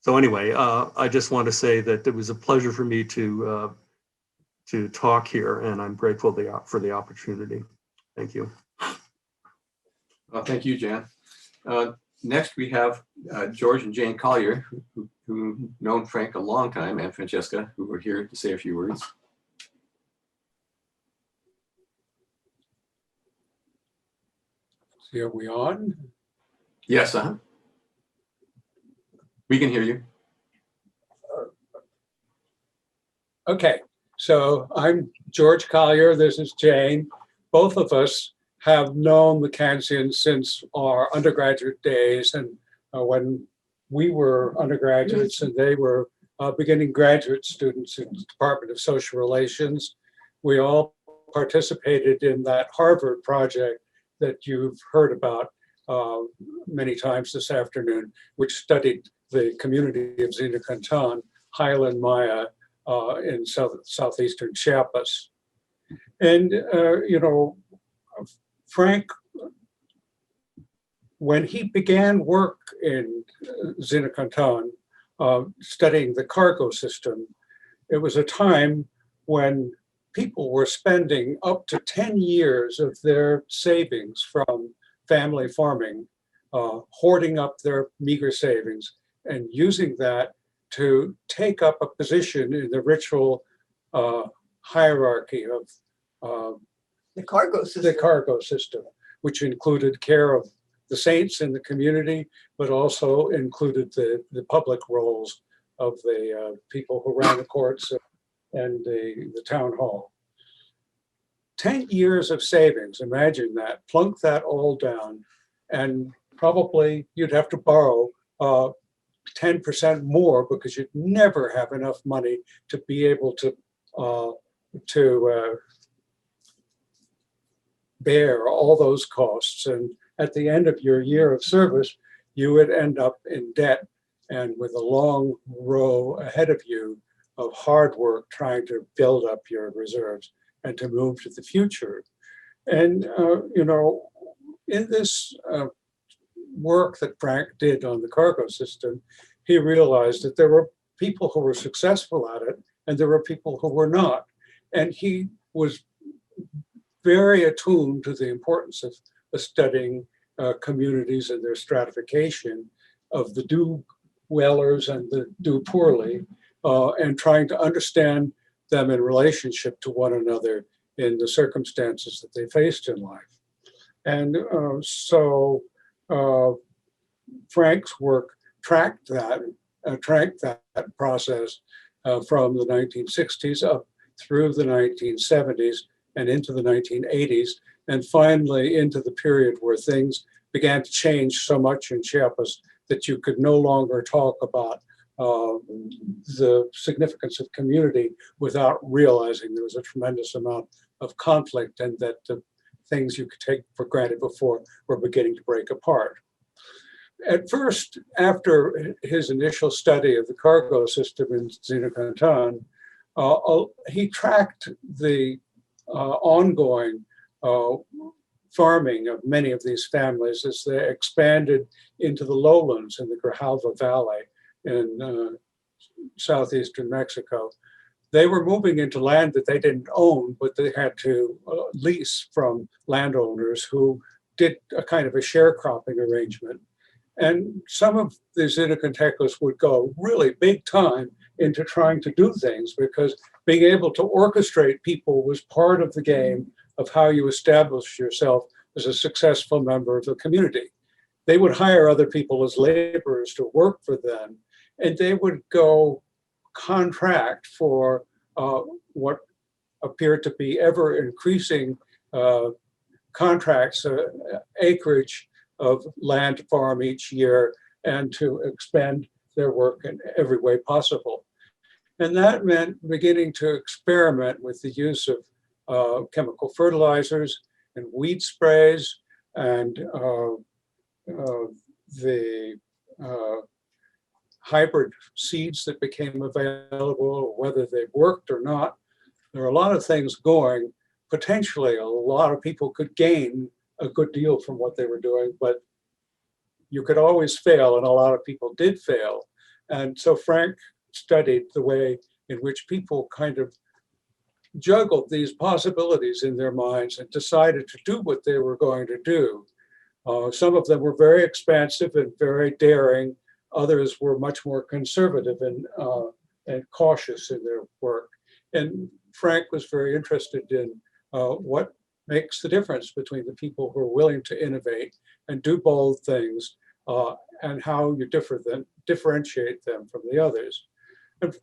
So anyway, I just want to say that it was a pleasure for me to talk here, and I'm grateful for the opportunity. Thank you. Thank you, Jan. Next, we have George and Jane Collier, who've known Frank a long time, and Francesca, who are here to say a few words. So are we on? Yes, we can hear you. Okay, so I'm George Collier, this is Jane. Both of us have known the Cancians since our undergraduate days, and when we were undergraduates and they were beginning graduate students in the Department of Social Relations, we all participated in that Harvard project that you've heard about many times this afternoon, which studied the community of Zinacantan, Highland Maya, in southeastern Chiapas. And, Frank, when he began work in Zinacantan, studying the cargo system, it was a time when people were spending up to 10 years of their savings from family farming, hoarding up their meager savings and using that to take up a position in the ritual hierarchy of the cargo system, which included care of the saints in the community, but also included the public roles of the people who ran the courts and the town hall. 10 years of savings, imagine that, plunk that all down, and probably you'd have to borrow 10% more because you'd never have enough money to be able to bear all those costs. And at the end of your year of service, you would end up in debt and with a long row ahead of you of hard work trying to build up your reserves and to move to the future. And, in this work that Frank did on the cargo system, he realized that there were people who were successful at it and there were people who were not. And he was very attuned to the importance of studying communities and their stratification of the do-wellers and the do-poorly, and trying to understand them in relationship to one another in the circumstances that they faced in life. And so Frank's work tracked that process from the 1960s up through the 1970s and into the 1980s, and finally into the period where things began to change so much in Chiapas that you could no longer talk about the significance of community without realizing there was a tremendous amount of conflict, and that the things you could take for granted before were beginning to break apart. At first, after his initial study of the cargo system in Zinacantan, he tracked the ongoing farming of many of these families as they expanded into the lowlands in the Grijalva Valley in southeastern Mexico. They were moving into land that they didn't own, but they had to lease from landowners who did a kind of a sharecropping arrangement. And some of the Zinacantecos would go really big time into trying to do things, because being able to orchestrate people was part of the game of how you establish yourself as a successful member of the community. They would hire other people as laborers to work for them, and they would go contract for what appeared to be ever increasing contracts, acreage of land to farm each year, and to expand their work in every way possible. And that meant beginning to experiment with the use of chemical fertilizers and weed sprays, and the hybrid seeds that became available, whether they worked or not. There are a lot of things going. Potentially, a lot of people could gain a good deal from what they were doing, but you could always fail, and a lot of people did fail. And so Frank studied the way in which people kind of juggled these possibilities in their minds and decided to do what they were going to do. Some of them were very expansive and very daring. Others were much more conservative and cautious in their work. And Frank was very interested in what makes the difference between the people who are willing to innovate and do bold things, and how you differentiate them from the others. And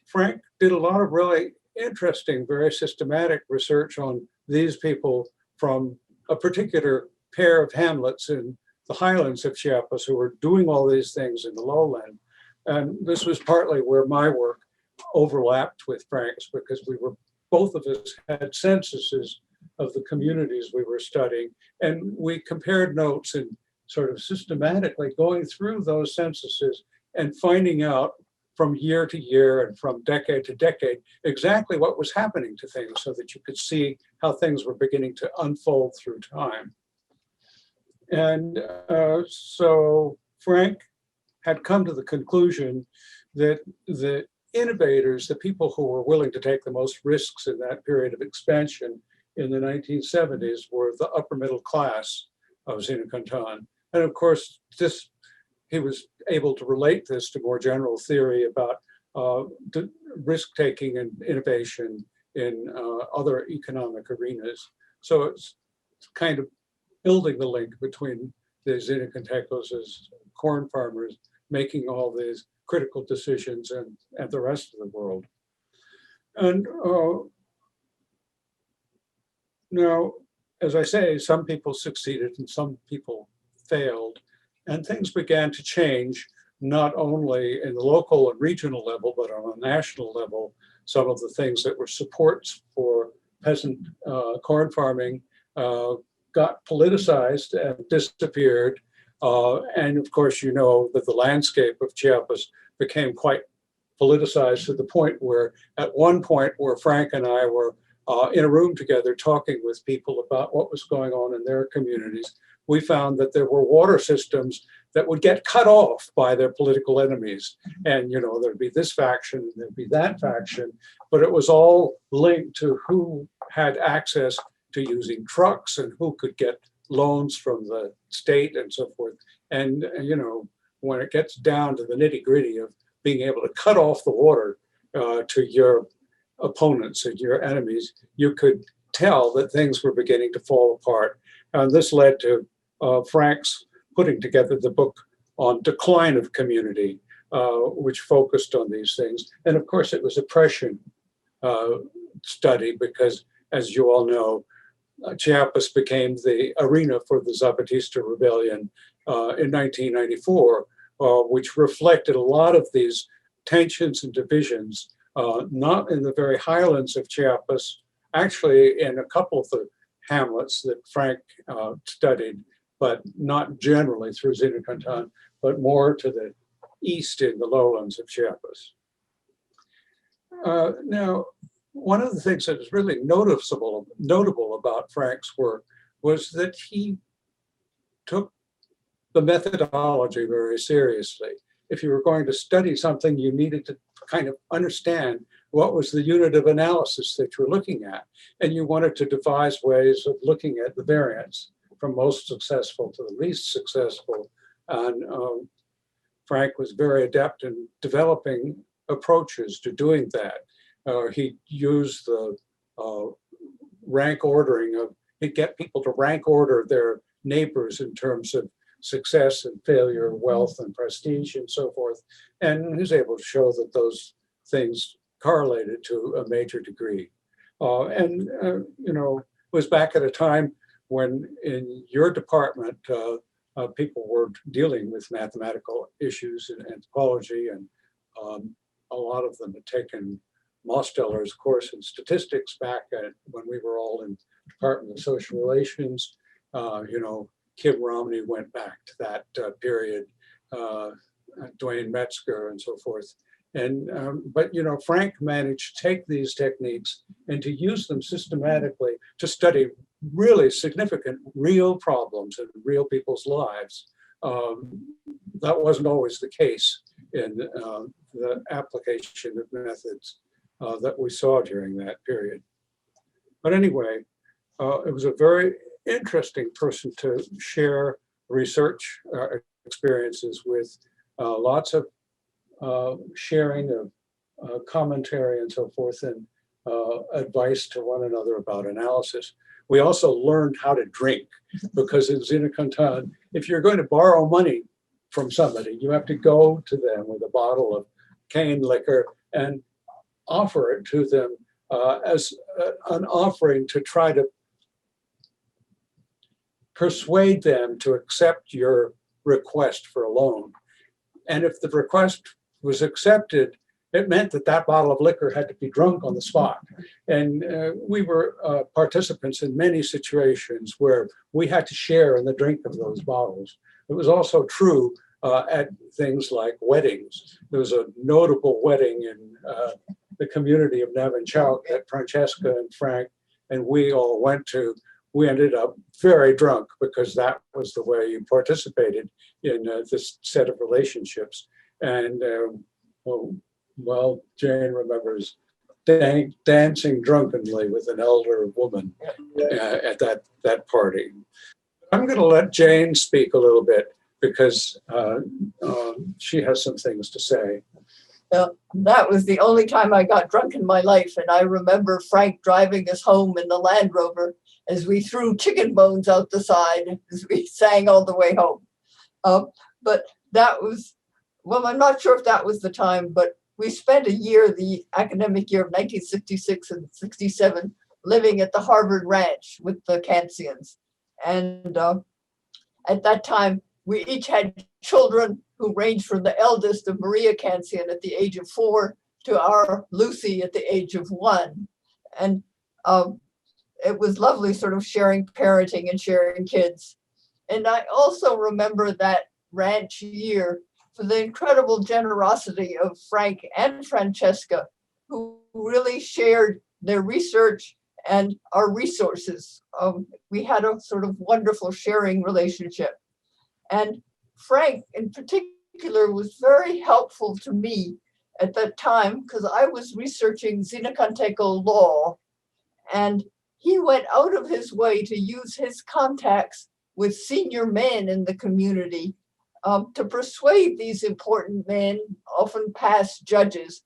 Frank did a lot of really interesting, very systematic research on these people from a particular pair of hamlets in the highlands of Chiapas who were doing all these things in the lowland. And this was partly where my work overlapped with Frank's, because both of us had censuses of the communities we were studying, and we compared notes and sort of systematically going through those censuses and finding out from year to year and from decade to decade exactly what was happening to things, so that you could see how things were beginning to unfold through time. And so Frank had come to the conclusion that the innovators, the people who were willing to take the most risks in that period of expansion in the 1970s, were the upper middle class of Zinacantan. And of course, he was able to relate this to more general theory about risk-taking and innovation in other economic arenas. So it's kind of building the link between the Zinacantecos as corn farmers making all these critical decisions and the rest of the world. And now, as I say, some people succeeded and some people failed, and things began to change, not only in the local and regional level, but on a national level. Some of the things that were supports for peasant corn farming got politicized and disappeared. And of course, you know that the landscape of Chiapas became quite politicized, to the point where at one point where Frank and I were in a room together talking with people about what was going on in their communities, we found that there were water systems that would get cut off by their political enemies. And, you know, there'd be this faction, there'd be that faction, but it was all linked to who had access to using trucks and who could get loans from the state and so forth. And, you know, when it gets down to the nitty gritty of being able to cut off the water to your opponents and your enemies, you could tell that things were beginning to fall apart. And this led to Frank's putting together the book on decline of community, which focused on these things. And of course, it was a prescient study, because as you all know, Chiapas became the arena for the Zapatista rebellion in 1994, which reflected a lot of these tensions and divisions, not in the very highlands of Chiapas, actually in a couple of the hamlets that Frank studied, but not generally through Zinacantan, but more to the east in the lowlands of Chiapas. Now, one of the things that is really notable about Frank's work was that he took the methodology very seriously. If you were going to study something, you needed to kind of understand what was the unit of analysis that you're looking at. And you wanted to devise ways of looking at the variance from most successful to the least successful. And Frank was very adept in developing approaches to doing that. He used the rank ordering of, he'd get people to rank order their neighbors in terms of success and failure, wealth and prestige and so forth. And he was able to show that those things correlated to a major degree. You know, it was back at a time when in your department, people were dealing with mathematical issues in anthropology, and a lot of them had taken Mosteller's course in statistics back when we were all in Department of Social Relations. You know, Kim Romney went back to that period, Dwayne Metzger and so forth. And, but, you know, Frank managed to take these techniques and to use them systematically to study really significant real problems in real people's lives. That wasn't always the case in the application of methods that we saw during that period. But anyway, it was a very interesting person to share research experiences with, lots of sharing of commentary and so forth, and advice to one another about analysis. We also learned how to drink, because in Zinacantan, if you're going to borrow money from somebody, you have to go to them with a bottle of cane liquor and offer it to them as an offering to try to persuade them to accept your request for a loan. And if the request was accepted, it meant that that bottle of liquor had to be drunk on the spot. And we were participants in many situations where we had to share in the drink of those bottles. It was also true at things like weddings. There was a notable wedding in the community of Navanchuk that Francesca and Frank and we all went to. We ended up very drunk because that was the way you participated in this set of relationships. And well, Jane remembers dancing drunkenly with an elder woman at that party. I'm going to let Jane speak a little bit because she has some things to say. That was the only time I got drunk in my life. And I remember Frank driving us home in the Land Rover as we threw chicken bones out the side as we sang all the way home. But that was, well, I'm not sure if that was the time, but we spent a year, the academic year of 1966 and 67, living at the Harvard Ranch with the Cancians. And at that time, we each had children who ranged from the eldest of Maria Cancian at the age of 4 to our Lucy at the age of 1. And it was lovely sort of sharing parenting and sharing kids. And I also remember that ranch year for the incredible generosity of Frank and Francesca, who really shared their research and our resources. We had a sort of wonderful sharing relationship. And Frank in particular was very helpful to me at that time because I was researching Zinacanteco law, and he went out of his way to use his contacts with senior men in the community to persuade these important men, often past judges,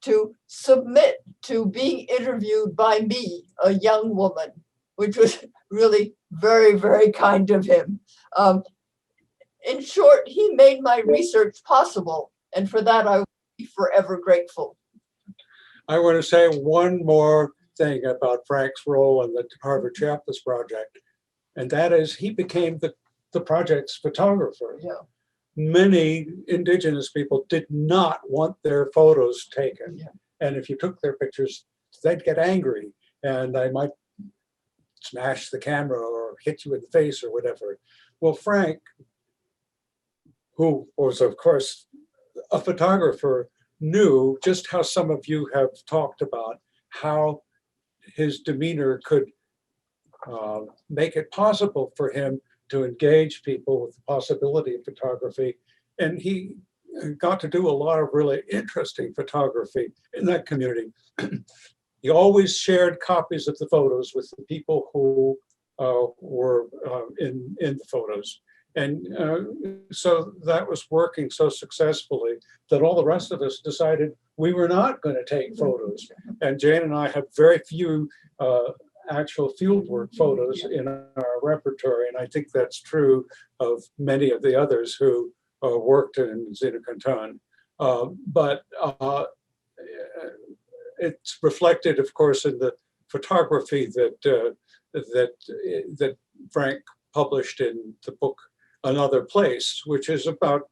to submit to being interviewed by me, a young woman, which was really very, very kind of him. In short, he made my research possible, and for that I will be forever grateful. I want to say one more thing about Frank's role in the Harvard Chiapas project, and that is he became the project's photographer. Yeah. Many indigenous people did not want their photos taken. Yeah. And if you took their pictures, they'd get angry and they might smash the camera or hit you in the face or whatever. Well, Frank, who was, of course, a photographer, knew just how some of you have talked about how his demeanor could make it possible for him to engage people with the possibility of photography. And he got to do a lot of really interesting photography in that community. He always shared copies of the photos with the people who were in the photos. And so that was working so successfully that all the rest of us decided we were not going to take photos. And Jane and I have very few actual fieldwork photos in our repertory. And I think that's true of many of the others who worked in Zinacantan. But it's reflected, of course, in the photography that Frank published in the book Another Place, which is about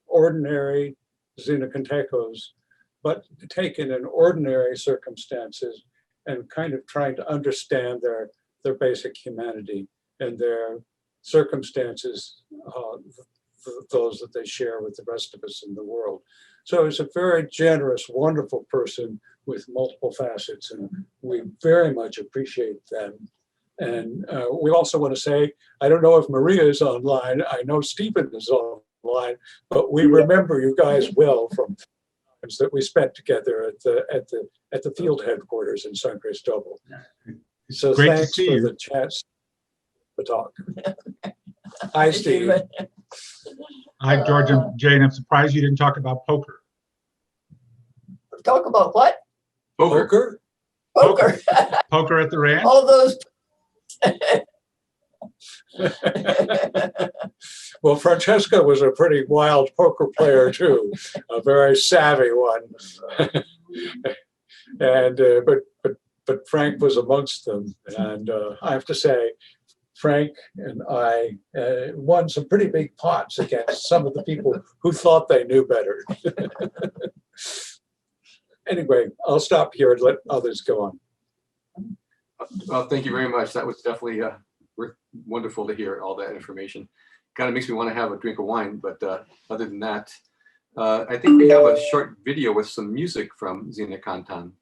ordinary Zinacantecos, but taken in ordinary circumstances and kind of trying to understand their basic humanity and their circumstances, those that they share with the rest of us in the world. So he's a very generous, wonderful person with multiple facets, and we very much appreciate them. And we also want to say, I don't know if Maria is online. I know Stephen is online, but we remember you guys well from times that we spent together at the field headquarters in San Cristobal. So Great thanks to see for you. the chance to talk. Hi, Steve. Hi, George and Jane. I'm surprised you didn't talk about poker. Talk about what? Poker? Poker. Poker at the ranch? All those. Well, Francesca was a pretty wild poker player too, a very savvy one. And but Frank was amongst them, and I have to say, Frank and I won some pretty big pots against some of the people who thought they knew better. Anyway, I'll stop here and let others go on. Well, thank you very much. That was definitely wonderful to hear all that information. Kind of makes me want to have a drink of wine, but other than that, I think we have a short video with some music from Zinacantan.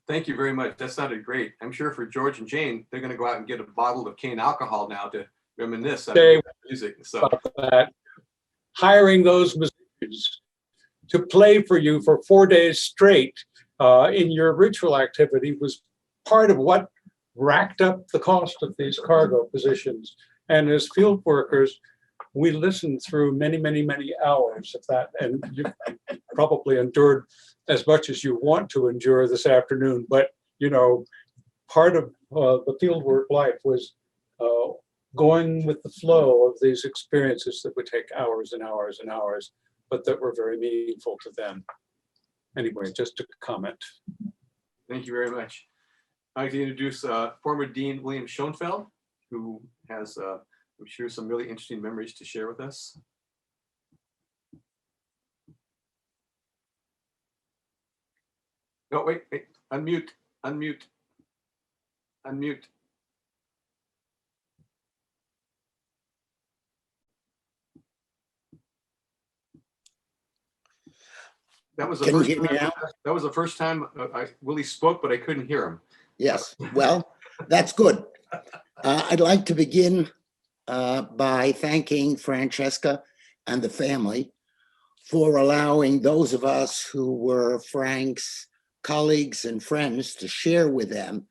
Thank you very much. That sounded great. I'm sure for George and Jane, they're going to go out and get a bottle of cane alcohol now to reminisce on Say music. So about that. Hiring those musicians to play for you for 4 days straight in your ritual activity was part of what racked up the cost of these cargo positions. And as field workers, we listened through many, many, many hours of that, and you probably endured as much as you want to endure this afternoon. But you know, part of the fieldwork life was going with the flow of these experiences that would take hours and hours and hours, but that were very meaningful to them. Anyway, just a comment. thank you very much. I'd like to introduce former Dean William Schoenfeld, who has, I'm sure, some really interesting memories to share with us. No, wait, unmute. That was the Can you first hear me time, now? that was the first time Willie spoke, but I couldn't hear him. Yes, well, that's good. I'd like to begin by thanking Francesca and the family for allowing those of us who were Frank's colleagues and friends to share with them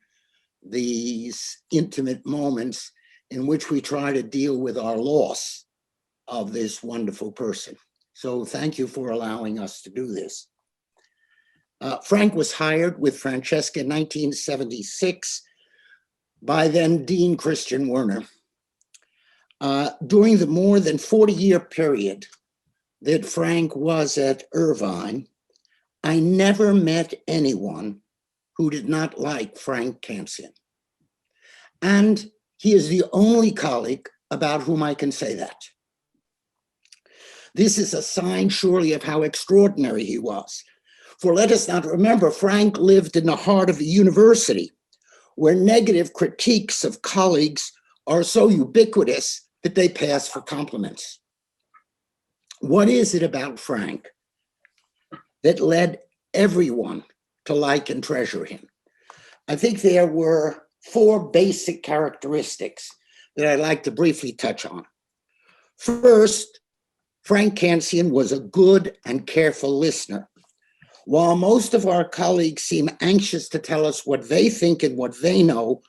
these intimate moments in which we try to deal with our loss of this wonderful person. So thank you for allowing us to do this. Frank was hired with Francesca in 1976 by then Dean Christian Werner. During the more than 40-year period that Frank was at Irvine, I never met anyone who did not like Frank Cancian. And he is the only colleague about whom I can say that. This is a sign surely of how extraordinary he was. For let us not remember, Frank lived in the heart of a university where negative critiques of colleagues are so ubiquitous that they pass for compliments. What is it about Frank that led everyone to like and treasure him? I think there were 4 basic characteristics that I'd like to briefly touch on. First, Frank Cancian was a good and careful listener. While most of our colleagues seem anxious to tell us what they think and what they know,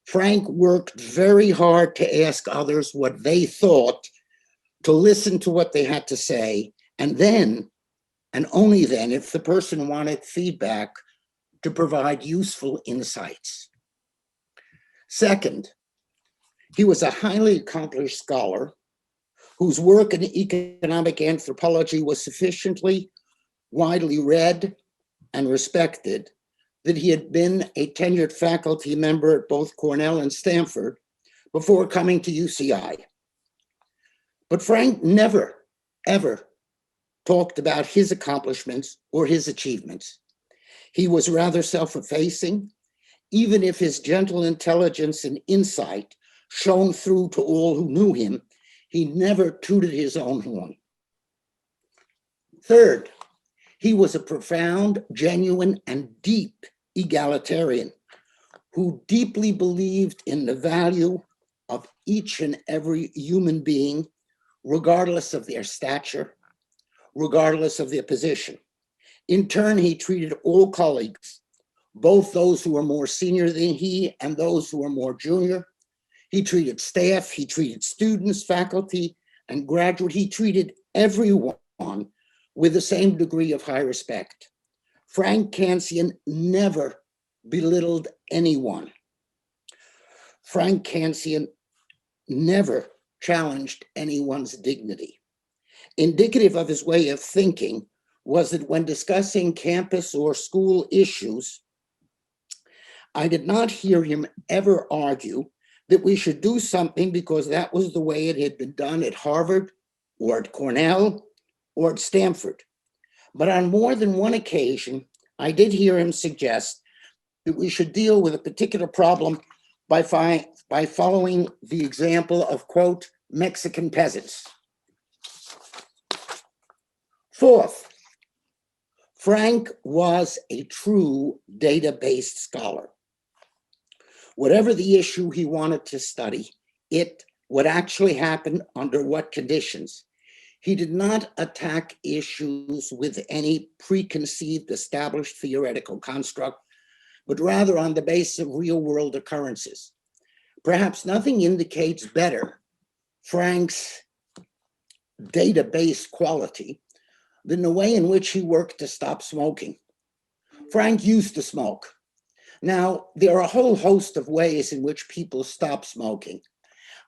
Frank worked very hard to ask others what they thought, to listen to what they had to say, and then, and only then, if the person wanted feedback, to provide useful insights. Second, he was a highly accomplished scholar whose work in economic anthropology was sufficiently widely read and respected that he had been a tenured faculty member at both Cornell and Stanford before coming to UCI. But Frank never, ever talked about his accomplishments or his achievements. He was rather self-effacing, even if his gentle intelligence and insight shone through to all who knew him. He never tooted his own horn. Third, he was a profound, genuine, and deep egalitarian who deeply believed in the value of each and every human being, regardless of their stature, regardless of their position. In turn, he treated all colleagues, both those who were more senior than he and those who were more junior. He treated staff, he treated students, faculty, and graduate. He treated everyone with the same degree of high respect. Frank Cancian never belittled anyone. Frank Cancian never challenged anyone's dignity. Indicative of his way of thinking was that when discussing campus or school issues, I did not hear him ever argue that we should do something because that was the way it had been done at Harvard or at Cornell or at Stanford. But on more than one occasion, I did hear him suggest that we should deal with a particular problem by following the example of, quote, Mexican peasants. Fourth, Frank was a true data-based scholar. Whatever the issue he wanted to study, it would actually happen under what conditions. He did not attack issues with any preconceived established theoretical construct, but rather on the basis of real-world occurrences. Perhaps nothing indicates better Frank's data-based quality than the way in which he worked to stop smoking. Frank used to smoke. Now, there are a whole host of ways in which people stop smoking.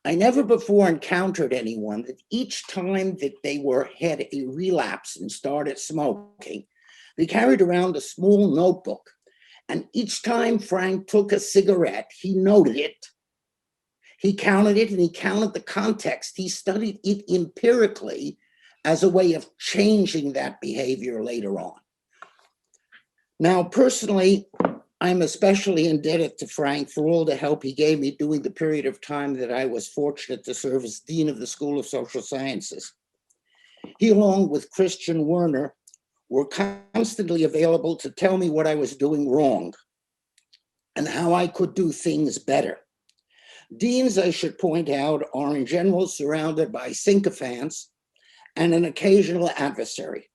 I never before encountered anyone that each time that they had a relapse and started smoking, they carried around a small notebook. And each time Frank took a cigarette, he noted it. He counted it and he counted the context. He studied it empirically as a way of changing that behavior later on. Now, personally, I'm especially indebted to Frank for all the help he gave me during the period of time that I was fortunate to serve as Dean of the School of Social Sciences. He, along with Christian Werner, were constantly available to tell me what I was doing wrong and how I could do things better. Deans, I should point out, are in general surrounded by sycophants and an occasional adversary.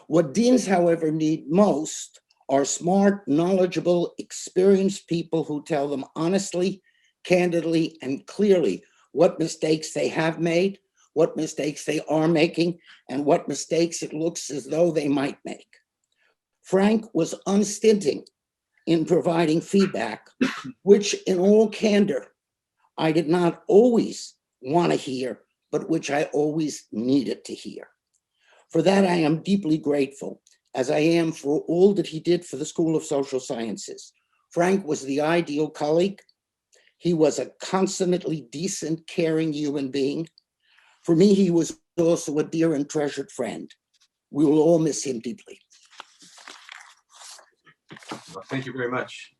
What deans, however, need most are smart, knowledgeable, experienced people who tell them honestly, candidly, and clearly what mistakes they have made, what mistakes they are making, and what mistakes it looks as though they might make. Frank was unstinting in providing feedback, which in all candor, I did not always want to hear, but which I always needed to hear. For that, I am deeply grateful, as I am for all that he did for the School of Social Sciences. Frank was the ideal colleague. He was a consummately decent, caring human being. For me, he was also a dear and treasured friend. We will all miss him deeply. Well, thank you very much.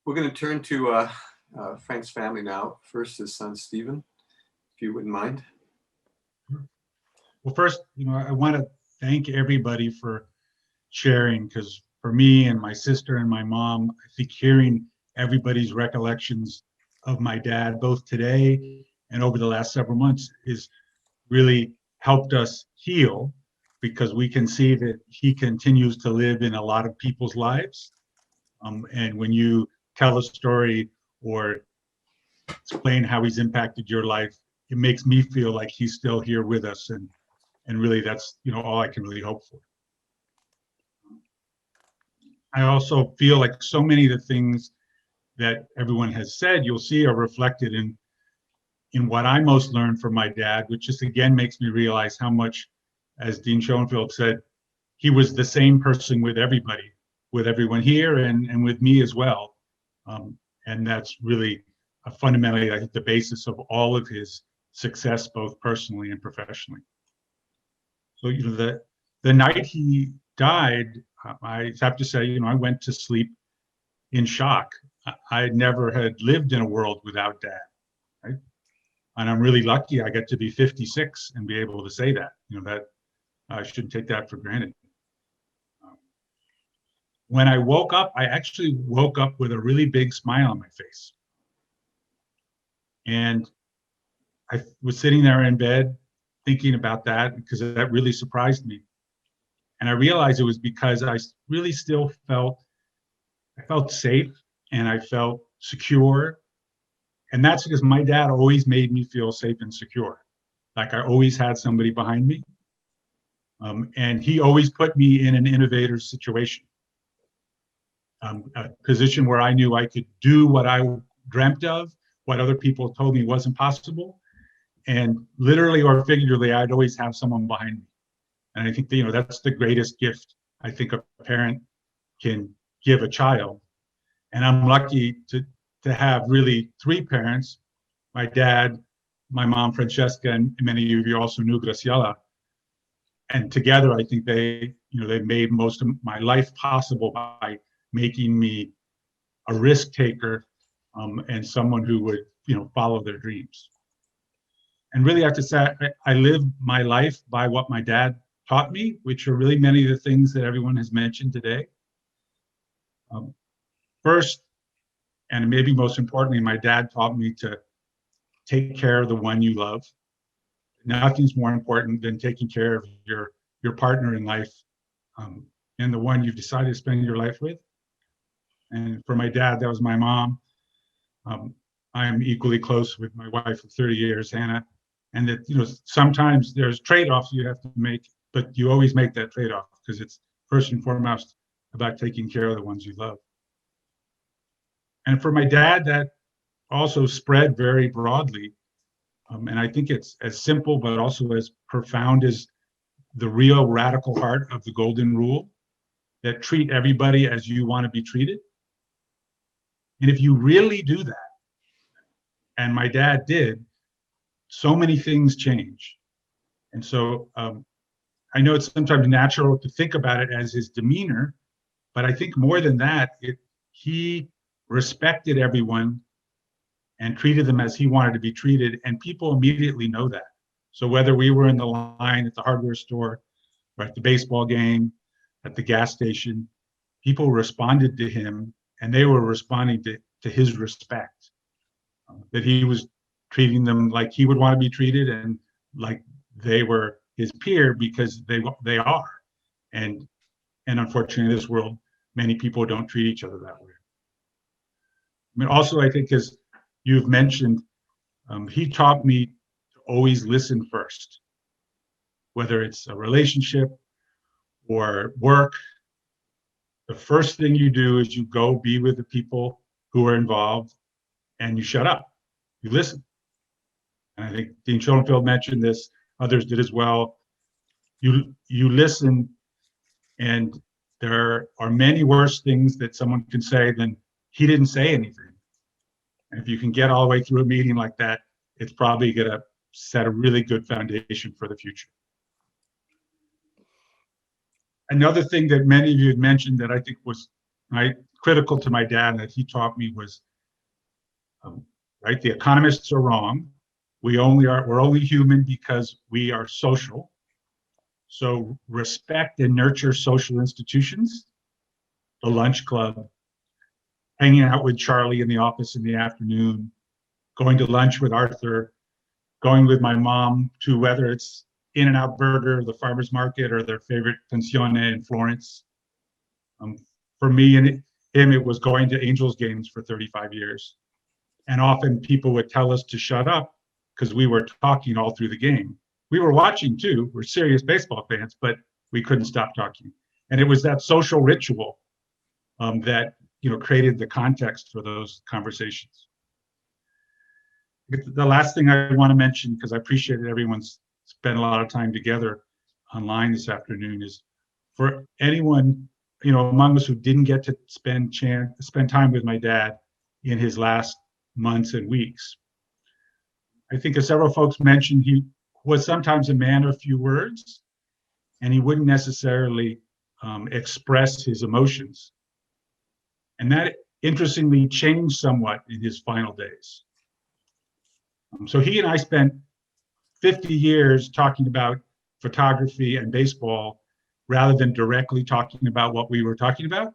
We're going to turn to Frank's family now. First, his son, Stephen, if you wouldn't mind. Well, first, I want to thank everybody for sharing, because for me and my sister and my mom, I think hearing everybody's recollections of my dad, both today and over the last several months, is really helped us heal, because we can see that he continues to live in a lot of people's lives. And when you tell a story or explain how he's impacted your life, it makes me feel like he's still here with us. And really that's, all I can really hope for. I also feel like so many of the things that everyone has said, you'll see are reflected in what I most learned from my dad, which just again makes me realize how much, as Dean Schoenfeld said, he was the same person with everybody, with everyone here and with me as well. And that's really fundamentally, I think, the basis of all of his success, both personally and professionally. So, the night he died, I have to say, I went to sleep in shock. I never had lived in a world without Dad, right? And I'm really lucky I get to be 56 and be able to say that, that I shouldn't take that for granted. When I woke up, I actually woke up with a really big smile on my face. And I was sitting there in bed thinking about that, because that really surprised me. And I realized it was because I really still felt safe and I felt secure. And that's because my dad always made me feel safe and secure. Like I always had somebody behind me. And he always put me in an innovator situation. A position where I knew I could do what I dreamt of, what other people told me wasn't possible. And literally or figuratively, I'd always have someone behind me. And I think that, that's the greatest gift I think a parent can give a child. And I'm lucky to have really three parents, my dad, my mom, Francesca, and many of you also knew Graciela. And together, I think they made most of my life possible by making me a risk taker and someone who would, follow their dreams. And really, I have to say, I lived my life by what my dad taught me, which are really many of the things that everyone has mentioned today. First, and maybe most importantly, my dad taught me to take care of the one you love. Nothing's more important than taking care of your partner in life, and the one you've decided to spend your life with. And for my dad, that was my mom. I'm equally close with my wife of 30 years, Hannah. And that, sometimes there's trade-offs you have to make, but you always make that trade-off because it's first and foremost about taking care of the ones you love. And for my dad, that also spread very broadly. And I think it's as simple, but also as profound as the real radical heart of the golden rule, that treat everybody as you want to be treated. And if you really do that, and my dad did, so many things change. And so I know it's sometimes natural to think about it as his demeanor, but I think more than that, he respected everyone and treated them as he wanted to be treated, and people immediately know that. So whether we were in the line at the hardware store, or at the baseball game, at the gas station, people responded to him, and they were responding to his respect, that he was treating them like he would want to be treated and like they were his peer, because they are. And unfortunately, in this world, many people don't treat each other that way. I mean, also, I think, as you've mentioned, he taught me to always listen first, whether it's a relationship or work. The first thing you do is you go be with the people who are involved and you shut up, you listen. And I think Dean Schoenfeld mentioned this, others did as well. You listen, and there are many worse things that someone can say than he didn't say anything. And if you can get all the way through a meeting like that, it's probably going to set a really good foundation for the future. Another thing that many of you had mentioned that I think was critical to my dad that he taught me was, right, the economists are wrong. We're only human because we are social. So respect and nurture social institutions, the lunch club, hanging out with Charlie in the office in the afternoon, going to lunch with Arthur, going with my mom to whether it's In-N-Out Burger, the farmer's market, or their favorite pensione in Florence. For me and him, it was going to Angels games for 35 years. And often people would tell us to shut up because we were talking all through the game. We were watching too, we're serious baseball fans, but we couldn't stop talking. And it was that social ritual that created the context for those conversations. The last thing I want to mention, because I appreciate that everyone's spent a lot of time together online this afternoon, is for anyone among us who didn't get to spend time with my dad in his last months and weeks. I think, as several folks mentioned, he was sometimes a man of few words, and he wouldn't necessarily express his emotions. And that, interestingly, changed somewhat in his final days. So he and I spent 50 years talking about photography and baseball rather than directly talking about what we were talking about.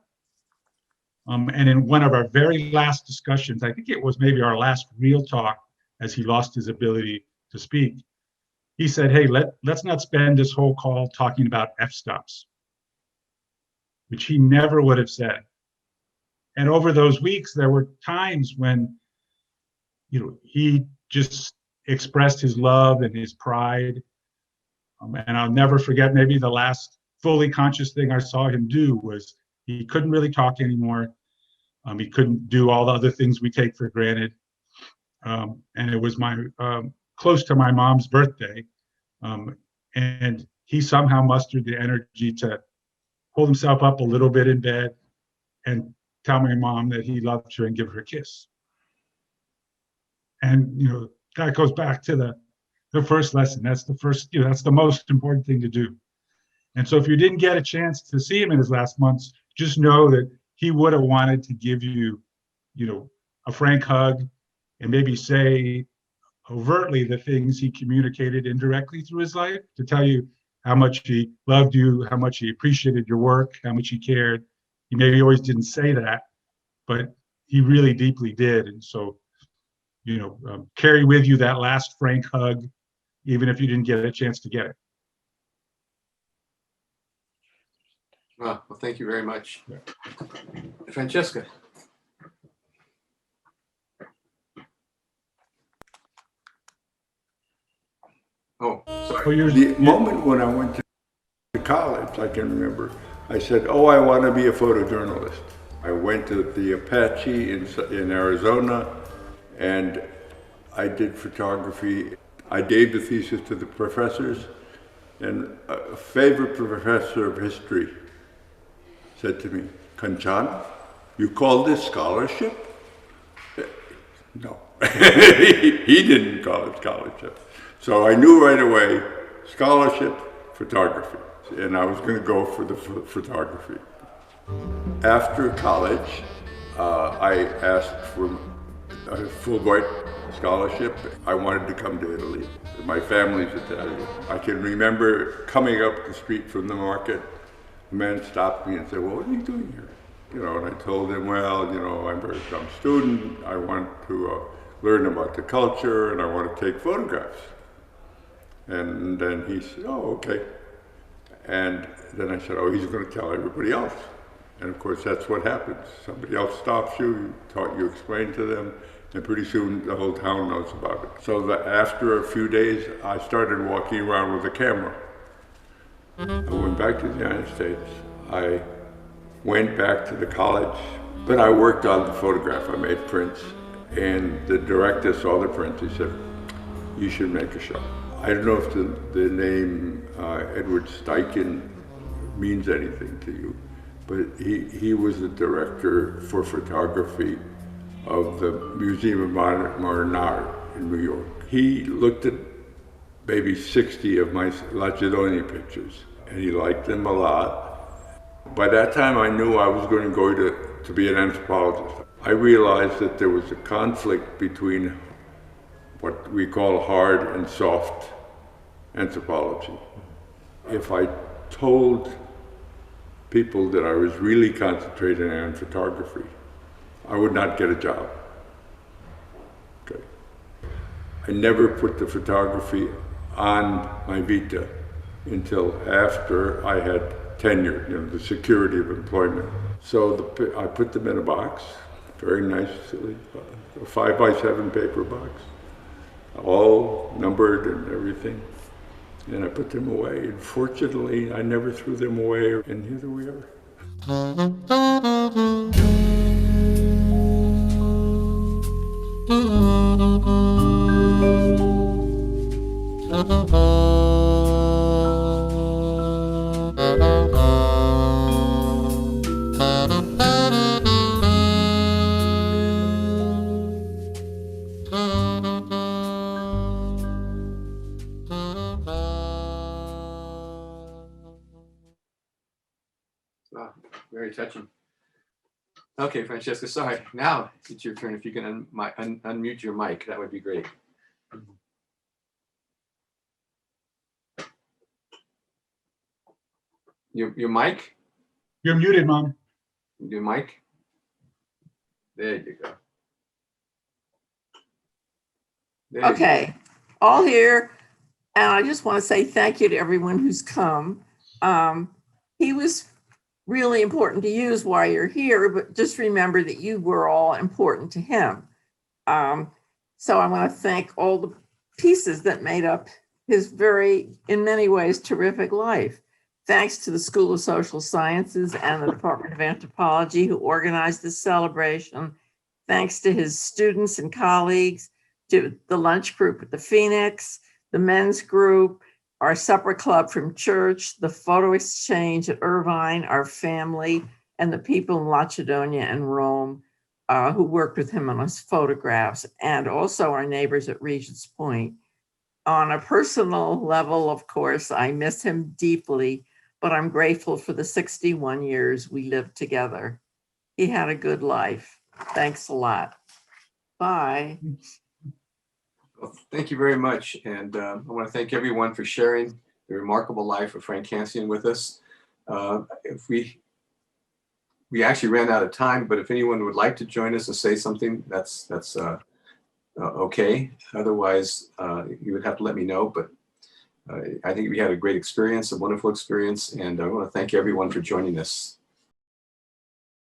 And in one of our very last discussions, I think it was maybe our last real talk as he lost his ability to speak, he said, hey, let's not spend this whole call talking about f-stops, which he never would have said. And over those weeks, there were times when he just expressed his love and his pride. And I'll never forget, maybe the last fully conscious thing I saw him do was he couldn't really talk anymore. He couldn't do all the other things we take for granted. And it was close to my mom's birthday. And he somehow mustered the energy to hold himself up a little bit in bed and tell my mom that he loved her and give her a kiss. And that goes back to the first lesson. That's the first, that's the most important thing to do. And so if you didn't get a chance to see him in his last months, just know that he would have wanted to give you, a frank hug and maybe say overtly the things he communicated indirectly through his life, to tell you how much he loved you, how much he appreciated your work, how much he cared. He maybe always didn't say that, but he really deeply did. And so, carry with you that last Frank hug, even if you didn't get a chance to get it. Well, thank you very much. Francesca. Oh, sorry. The moment when I went to college, I can remember, I said, oh, I want to be a photojournalist. I went to the Apache in Arizona, and I did photography. I gave the thesis to the professors, and a favorite professor of history said to me, Cancian, you call this scholarship? No, he didn't call it scholarship. So I knew right away, scholarship, photography, and I was going to go for the photography. After college, I asked for a Fulbright scholarship. I wanted to come to Italy. My family's Italian. I can remember coming up the street from the market, a man stopped me and said, well, what are you doing here? And I told him, well, I'm a student. I want to learn about the culture, and I want to take photographs. And then he said, oh, okay. And then I said, oh, he's going to tell everybody else. And of course, that's what happens. Somebody else stops you, you explain to them, and pretty soon the whole town knows about it. So that after a few days, I started walking around with a camera. I went back to the United States. I went back to the college, but I worked on the photograph. I made prints, and the director saw the prints. He said, you should make a show. I don't know if the name Edward Steichen means anything to you, but he was the director for photography of the Museum of Modern Art in New York. He looked at maybe 60 of my Lacedonia pictures, and he liked them a lot. By that time, I knew I was going to go to be an anthropologist. I realized that there was a conflict between what we call hard and soft anthropology. If I told people that I was really concentrating on photography, I would not get a job. Okay. I never put the photography on my vita until after I had tenure, the security of employment. So I put them in a box, very nicely, a 5x7 paper box, all numbered and everything. And I put them away. And fortunately, I never threw them away, and here we are. Wow, very touching. Okay, Francesca, sorry. Now it's your turn. If you can unmute your mic, that would be great. Your mic? You're muted, Mom. Your mic? There you go. Okay, all here. And I just want to say thank you to everyone who's come. He was really important to use while you're here, but just remember that you were all important to him. So I want to thank all the pieces that made up his in many ways, terrific life. Thanks to the School of Social Sciences and the Department of Anthropology who organized this celebration. Thanks to his students and colleagues, to the lunch group at the Phoenix, the men's group, our supper club from church, the photo exchange at Irvine, our family, and the people in Lacedonia and Rome who worked with him on his photographs, and also our neighbors at Regent's Point. On a personal level, of course, I miss him deeply, but I'm grateful for the 61 years we lived together. He had a good life. Thanks a lot. Bye. Well, thank you very much. And I want to thank everyone for sharing the remarkable life of Frank Cancian with us. If we actually ran out of time, but if anyone would like to join us and say something, that's okay. Otherwise, you would have to let me know. But I think we had a great experience, a wonderful experience, and I want to thank everyone for joining us.